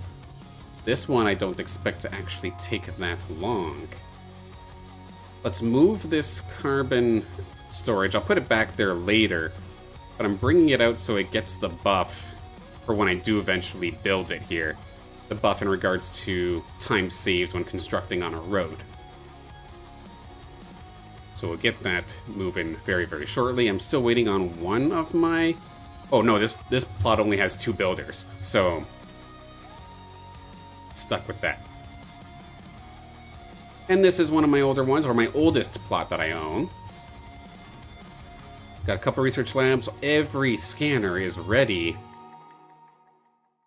this one I don't expect to actually take that long. Let's move this carbon storage. I'll put it back there later, but I'm bringing it out so it gets the buff for when I do eventually build it here. The buff in regards to time saved when constructing on a road. So we'll get that moving very, very shortly. I'm still waiting on one of my... Oh no, this plot only has 2 builders, so stuck with that. And this is one of my older ones, or my oldest plot that I own. Got a couple research labs. Every scanner is ready.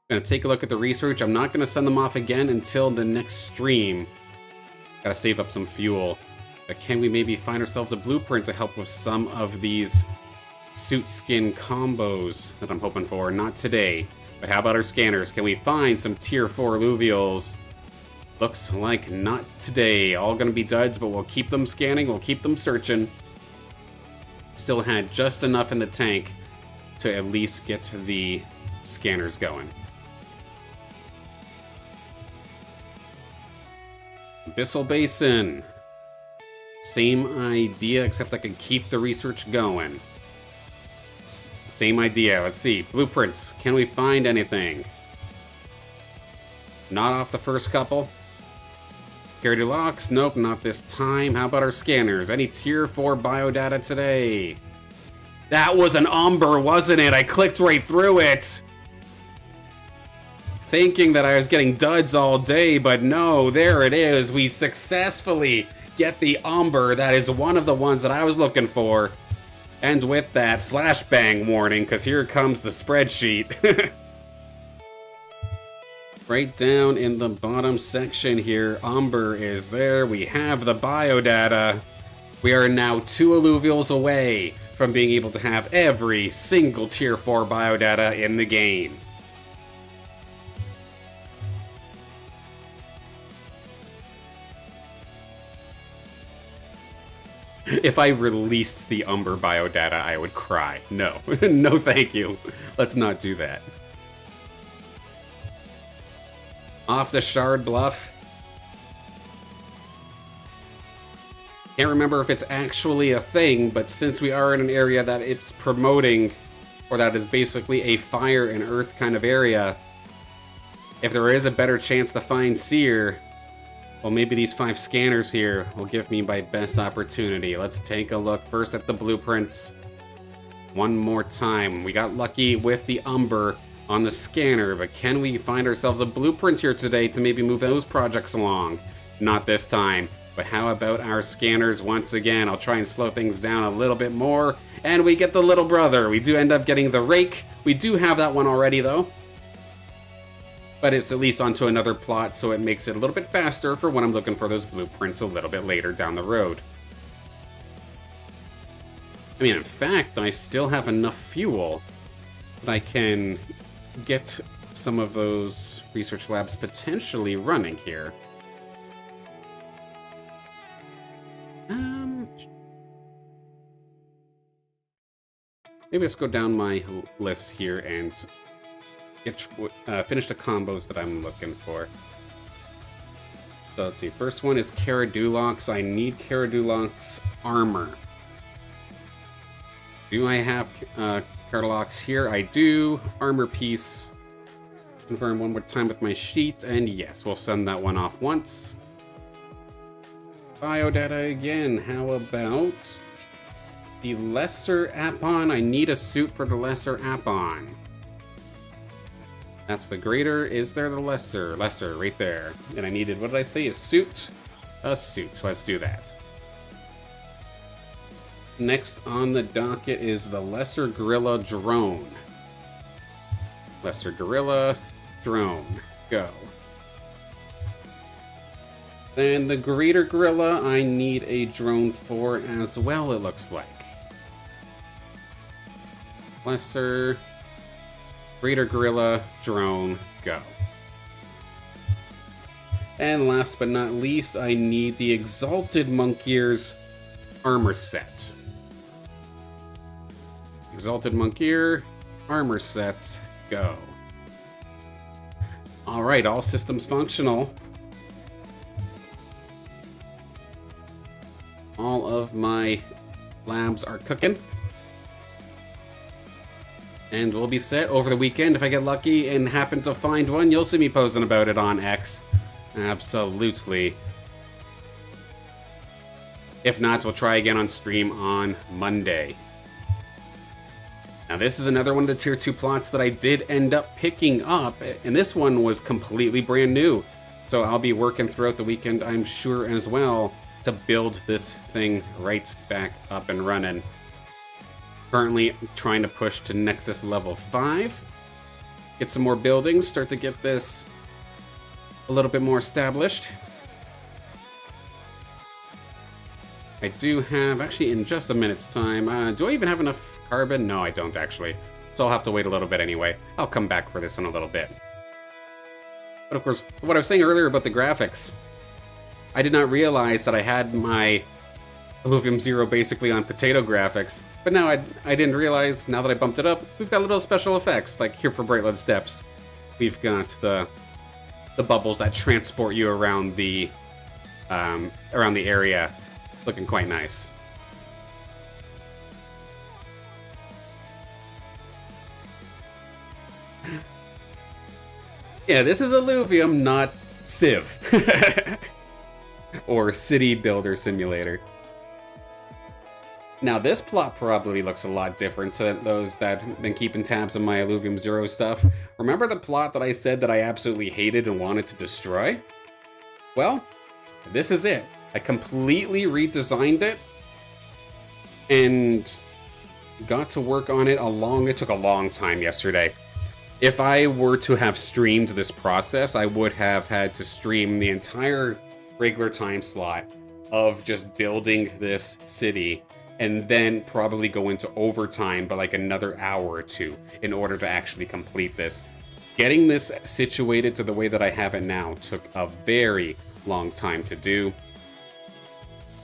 Gonna take a look at the research. I'm not gonna send them off again until the next stream. Gotta save up some fuel. But can we maybe find ourselves a blueprint to help with some of these suit skin combos that I'm hoping for? Not today. But how about our scanners? Can we find some tier 4 alluvials? Looks like not today. All gonna be duds, but we'll keep them scanning, we'll keep them searching. Still had just enough in the tank to at least get the scanners going. Abyssal Basin. Same idea, except I can keep the research going. Same idea. Let's see. Blueprints. Can we find anything? Not off the first couple. Security locks? Nope, not this time. How about our scanners? Any tier 4 biodata today? That was an umber, wasn't it? I clicked right through it. Thinking that I was getting duds all day, but no, there it is. We successfully get the umber. That is one of the ones that I was looking for. And with that, flashbang warning, because here comes the spreadsheet. Right down in the bottom section here, umber is there. We have the biodata. We are now 2 alluvials away from being able to have every single tier 4 biodata in the game. If I released the umber biodata, I would cry. No. No thank you. Let's not do that. Off the Shard Bluff. Can't remember if it's actually a thing, but since we are in an area that it's promoting, or that is basically a fire and earth kind of area, if there is a better chance to find Seer, well, maybe these 5 scanners here will give me my best opportunity. Let's take a look first at the blueprints. One more time. We got lucky with the umber on the scanner, but can we find ourselves a blueprint here today to maybe move those projects along? Not this time. But how about our scanners once again? I'll try and slow things down a little bit more. And we get the little brother. We do end up getting the rake. We do have that one already, though. But it's at least onto another plot, so it makes it a little bit faster for when I'm looking for those blueprints a little bit later down the road. I mean, in fact, I still have enough fuel that I can get some of those research labs potentially running here. Maybe let's go down my list here and get finish the combos that I'm looking for. So let's see. First one is Caraduloc's. I need Caraduloc's armor. Do I have Caraduloc's here? I do. Armor piece. Confirm one more time with my sheet. And yes, we'll send that one off once. Biodata again. How about the lesser Apon? I need a suit for the lesser Apon. That's the greater. Is there the lesser? Lesser, right there. And I needed, what did I say? A suit? A suit. Let's do that. Next on the docket is the lesser gorilla drone. Lesser gorilla drone. Go. Then the greater gorilla, I need a drone for as well, it looks like. Lesser, greater gorilla, drone, go. And last but not least, I need the Exalted Monk Ear's armor set. Exalted Monk Ear, armor set, go. Alright, all systems functional. All of my labs are cooking. And we'll be set over the weekend. If I get lucky and happen to find one, you'll see me posting about it on X. Absolutely. If not, we'll try again on stream on Monday. Now this is another one of the tier 2 plots that I did end up picking up, and this one was completely brand new. So I'll be working throughout the weekend, I'm sure, as well, to build this thing right back up and running. Currently trying to push to Nexus level 5. Get some more buildings, start to get this a little bit more established. I do have, actually in just a minute's time, do I even have enough carbon? No, I don't actually. So I'll have to wait a little bit anyway. I'll come back for this in a little bit. But of course, what I was saying earlier about the graphics, I did not realize that I had my Illuvium Zero basically on potato graphics, but now I didn't realize, now that I bumped it up, we've got little special effects, like here for Brightlet Steps. We've got the bubbles that transport you around the area, looking quite nice. Yeah, this is Illuvium, not Civ. Or City Builder Simulator. Now, this plot probably looks a lot different to those that have been keeping tabs on my Illuvium Zero stuff. Remember the plot that I said that I absolutely hated and wanted to destroy? Well, this is it. I completely redesigned it and got to work on it it took a long time yesterday. If I were to have streamed this process, I would have had to stream the entire regular time slot of just building this city and then probably go into overtime by like another hour or two in order to actually complete this. Getting this situated to the way that I have it now took a very long time to do.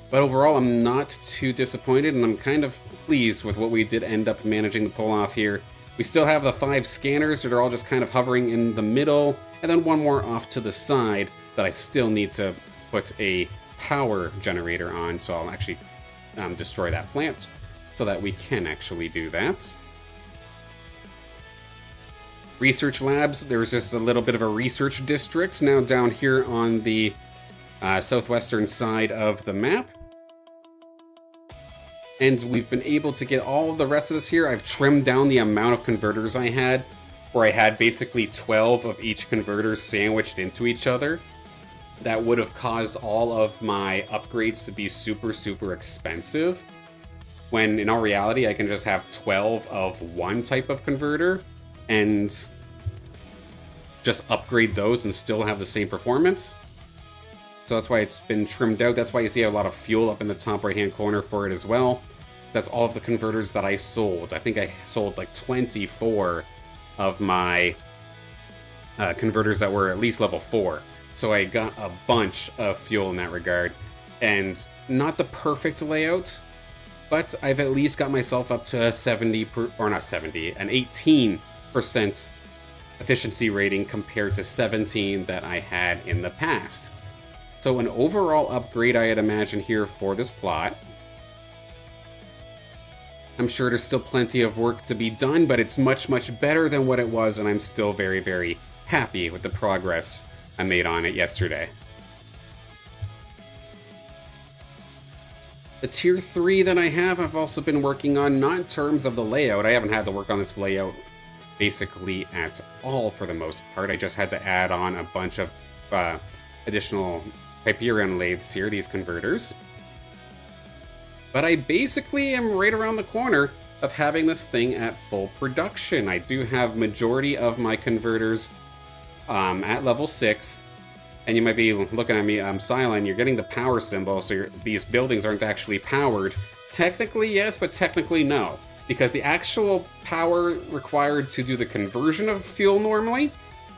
But overall, I'm not too disappointed, and I'm kind of pleased with what we did end up managing to pull off here. We still have the 5 scanners that are all just kind of hovering in the middle, and then one more off to the side that I still need to put a power generator on, so I'll actually destroy that plant so that we can actually do that. Research labs, there's just a little bit of a research district now down here on the southwestern side of the map. And we've been able to get all of the rest of this here. I've trimmed down the amount of converters I had, where I had basically 12 of each converter sandwiched into each other. That would have caused all of my upgrades to be super, super expensive. When in all reality, I can just have 12 of one type of converter and just upgrade those and still have the same performance. So that's why it's been trimmed out. That's why you see a lot of fuel up in the top right-hand corner for it as well. That's all of the converters that I sold. I think I sold like 24 of my converters that were at least level 4. So I got a bunch of fuel in that regard. And not the perfect layout, but I've at least got myself up to an 18% efficiency rating compared to 17 that I had in the past. So an overall upgrade I'd imagine here for this plot. I'm sure there's still plenty of work to be done, but it's much, much better than what it was, and I'm still very, very happy with the progress I made on it yesterday. The tier 3 that I have, I've also been working on, not in terms of the layout. I haven't had to work on this layout basically at all for the most part. I just had to add on a bunch of additional Hyperion lathes here, these converters. But I basically am right around the corner of having this thing at full production. I do have majority of my converters at level 6. And you might be looking at me, Silent, you're getting the power symbol, so these buildings aren't actually powered. Technically, yes, but technically, no. Because the actual power required to do the conversion of fuel normally,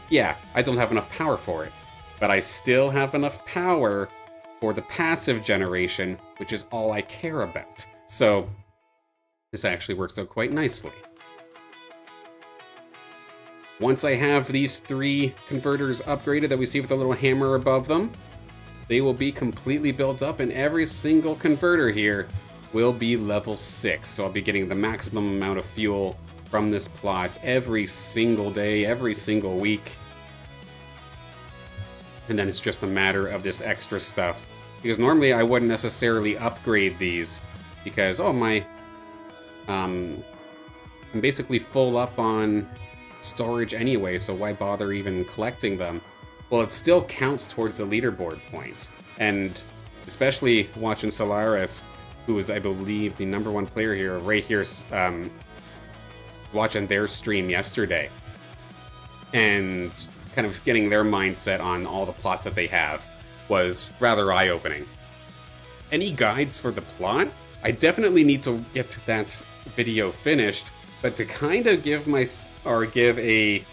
yeah, I don't have enough power for it. But I still have enough power for the passive generation, which is all I care about. So, this actually works out quite nicely. Once I have these 3 converters upgraded that we see with the little hammer above them, they will be completely built up, and every single converter here will be level 6. So I'll be getting the maximum amount of fuel from this plot every single day, every single week. And then it's just a matter of this extra stuff. Because normally I wouldn't necessarily upgrade these, because, oh, I'm basically full up on storage anyway, so why bother even collecting them? Well, it still counts towards the leaderboard points, and especially watching Solaris, who is, I believe, the #1 player here, right here, watching their stream yesterday, and kind of getting their mindset on all the plots that they have was rather eye-opening. Any guides for the plot? I definitely need to get that video finished, but to kind of give a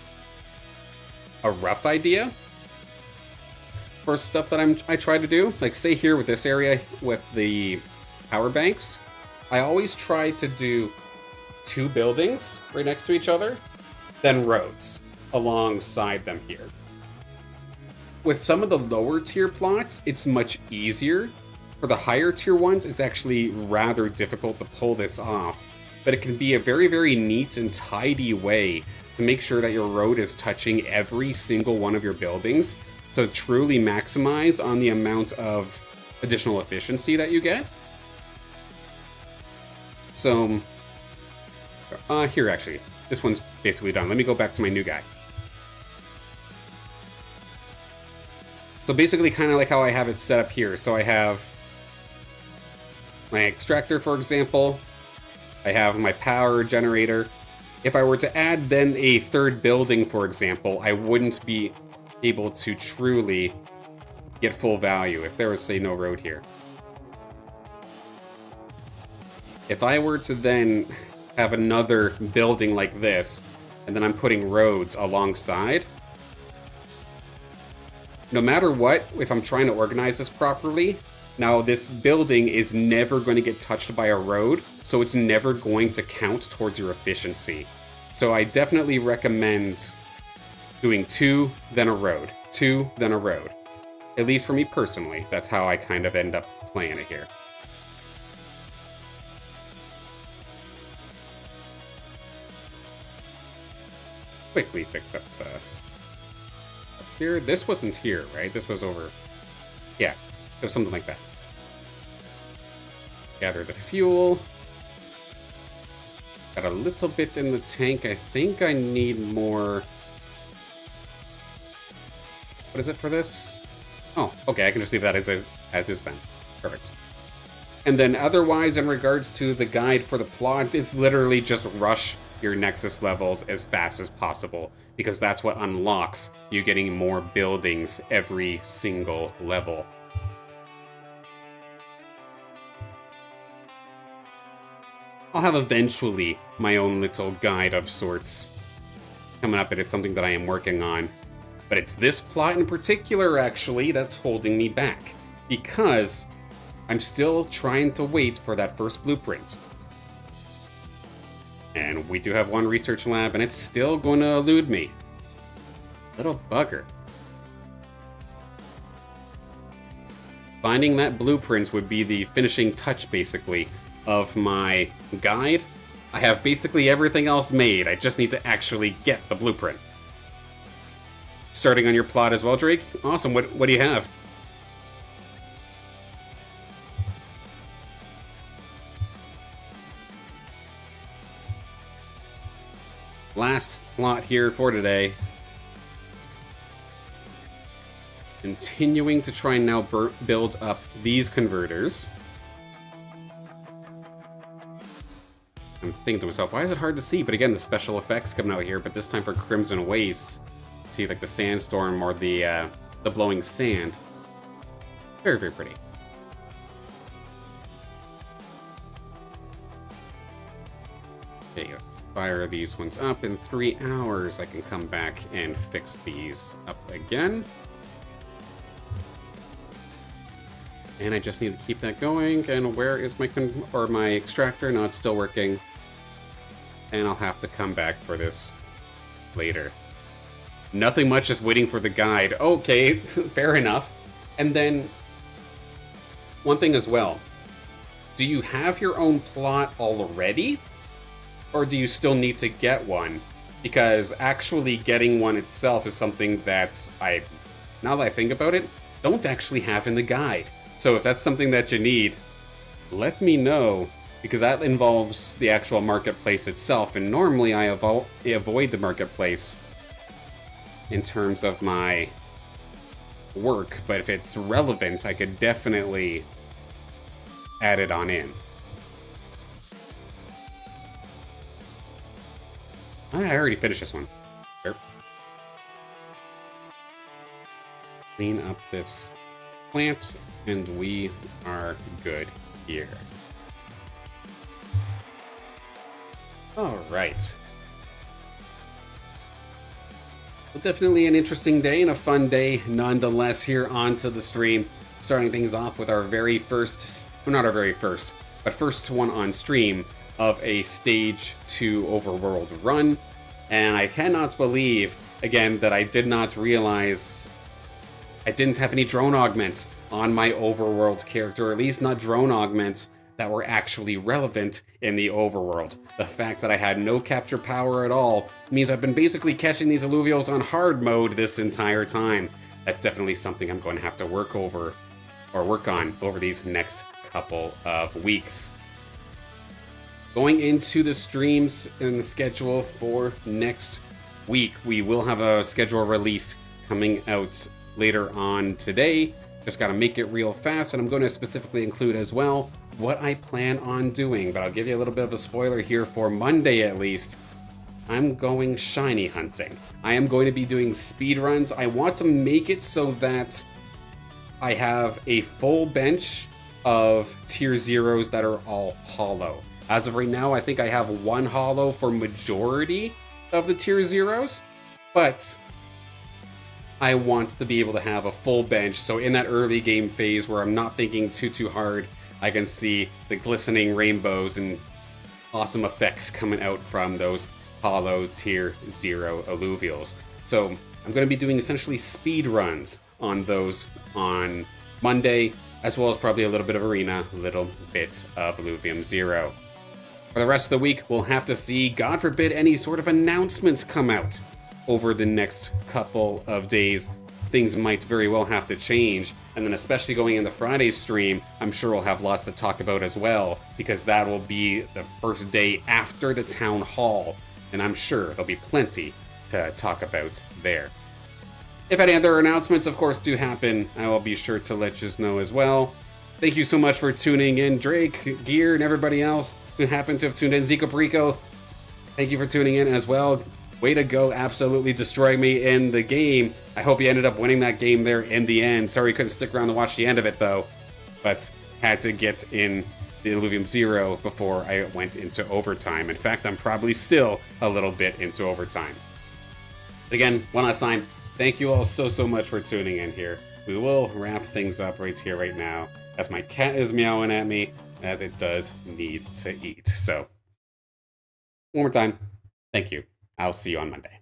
rough idea for stuff that I try to do, like say here with this area with the power banks, I always try to do 2 buildings right next to each other, then roads alongside them here. With some of the lower tier plots, it's much easier. For the higher tier ones, it's actually rather difficult to pull this off. But it can be a very, very neat and tidy way to make sure that your road is touching every single one of your buildings to truly maximize on the amount of additional efficiency that you get. So, here actually, this one's basically done. Let me go back to my new guy. So basically kind of like how I have it set up here. So I have my extractor, for example. I have my power generator. If I were to add then a 3rd building, for example, I wouldn't be able to truly get full value if there was, say, no road here. If I were to then have another building like this, and then I'm putting roads alongside, no matter what, if I'm trying to organize this properly, now this building is never going to get touched by a road, so it's never going to count towards your efficiency. So I definitely recommend doing 2, then a road. 2, then a road. At least for me personally, that's how I kind of end up playing it here. Quickly fix up the... Here, this wasn't here, right? This was over... Yeah, it was something like that. Gather the fuel. Got a little bit in the tank. I think I need more... What is it for this? Oh, okay, I can just leave that as is then. Perfect. And then otherwise, in regards to the guide for the plot, it's literally just rush your Nexus levels as fast as possible, because that's what unlocks you getting more buildings every single level. I'll have eventually my own little guide of sorts coming up. It is something that I am working on. But it's this plot in particular, actually, that's holding me back. Because I'm still trying to wait for that first blueprint. And we do have one research lab, and it's still going to elude me. Little bugger. Finding that blueprint would be the finishing touch, basically, of my guide. I have basically everything else made. I just need to actually get the blueprint. Starting on your plot as well, Drake? Awesome. What do you have? Last plot here for today. Continuing to try and now build up these converters. I'm thinking to myself, why is it hard to see? But again, the special effects coming out here, but this time for Crimson Waste. See, like the sandstorm or the blowing sand. Very, very pretty. Okay, let's fire these ones up. In 3 hours, I can come back and fix these up again. And I just need to keep that going. And where is my extractor? No, it's still working. And I'll have to come back for this later. Nothing much, just waiting for the guide. Okay, fair enough. And then, one thing as well. Do you have your own plot already? Or do you still need to get one? Because actually getting one itself is something that now that I think about it, don't actually have in the guide. So if that's something that you need, let me know, because that involves the actual marketplace itself, and normally I avoid the marketplace in terms of my work, but if it's relevant, I could definitely add it on in. I already finished this one. Sure. Clean up this plant, and we are good here. Alright. Well, definitely an interesting day and a fun day nonetheless here onto the stream. Starting things off with our very first, well, not our very first, but first one on stream of a Stage 2 Overworld run. And I cannot believe, again, that I did not realize I didn't have any drone augments on my Overworld character, or at least not drone augments that were actually relevant in the Overworld. The fact that I had no capture power at all means I've been basically catching these alluvials on hard mode this entire time. That's definitely something I'm going to have to work on over these next couple of weeks. Going into the streams and the schedule for next week, we will have a schedule release coming out later on today. Just gotta make it real fast, and I'm going to specifically include as well what I plan on doing, but I'll give you a little bit of a spoiler here for Monday at least. I'm going shiny hunting. I am going to be doing speed runs. I want to make it so that I have a full bench of tier 0s that are all hollow. As of right now, I think I have 1 hollow for majority of the tier 0s, but I want to be able to have a full bench, so in that early game phase where I'm not thinking too hard, I can see the glistening rainbows and awesome effects coming out from those hollow tier 0 alluvials. So I'm going to be doing essentially speed runs on those on Monday, as well as probably a little bit of arena, a little bit of Alluvium 0. For the rest of the week, we'll have to see, God forbid, any sort of announcements come out over the next couple of days. Things might very well have to change, and then especially going in the Friday stream, I'm sure we'll have lots to talk about as well, because that will be the first day after the town hall, and I'm sure there'll be plenty to talk about there. If any other announcements, of course, do happen, I will be sure to let you know as well. Thank you so much for tuning in, Drake, Gear, and everybody else who happened to have tuned in. Zico Perico, thank you for tuning in as well. Way to go, absolutely destroy me in the game. I hope you ended up winning that game there in the end. Sorry you couldn't stick around to watch the end of it, though. But had to get in the Alluvium 0 before I went into overtime. In fact, I'm probably still a little bit into overtime. Again, one last time, thank you all so much for tuning in here. We will wrap things up right here, right now, as my cat is meowing at me, as it does need to eat. So, one more time, thank you. I'll see you on Monday.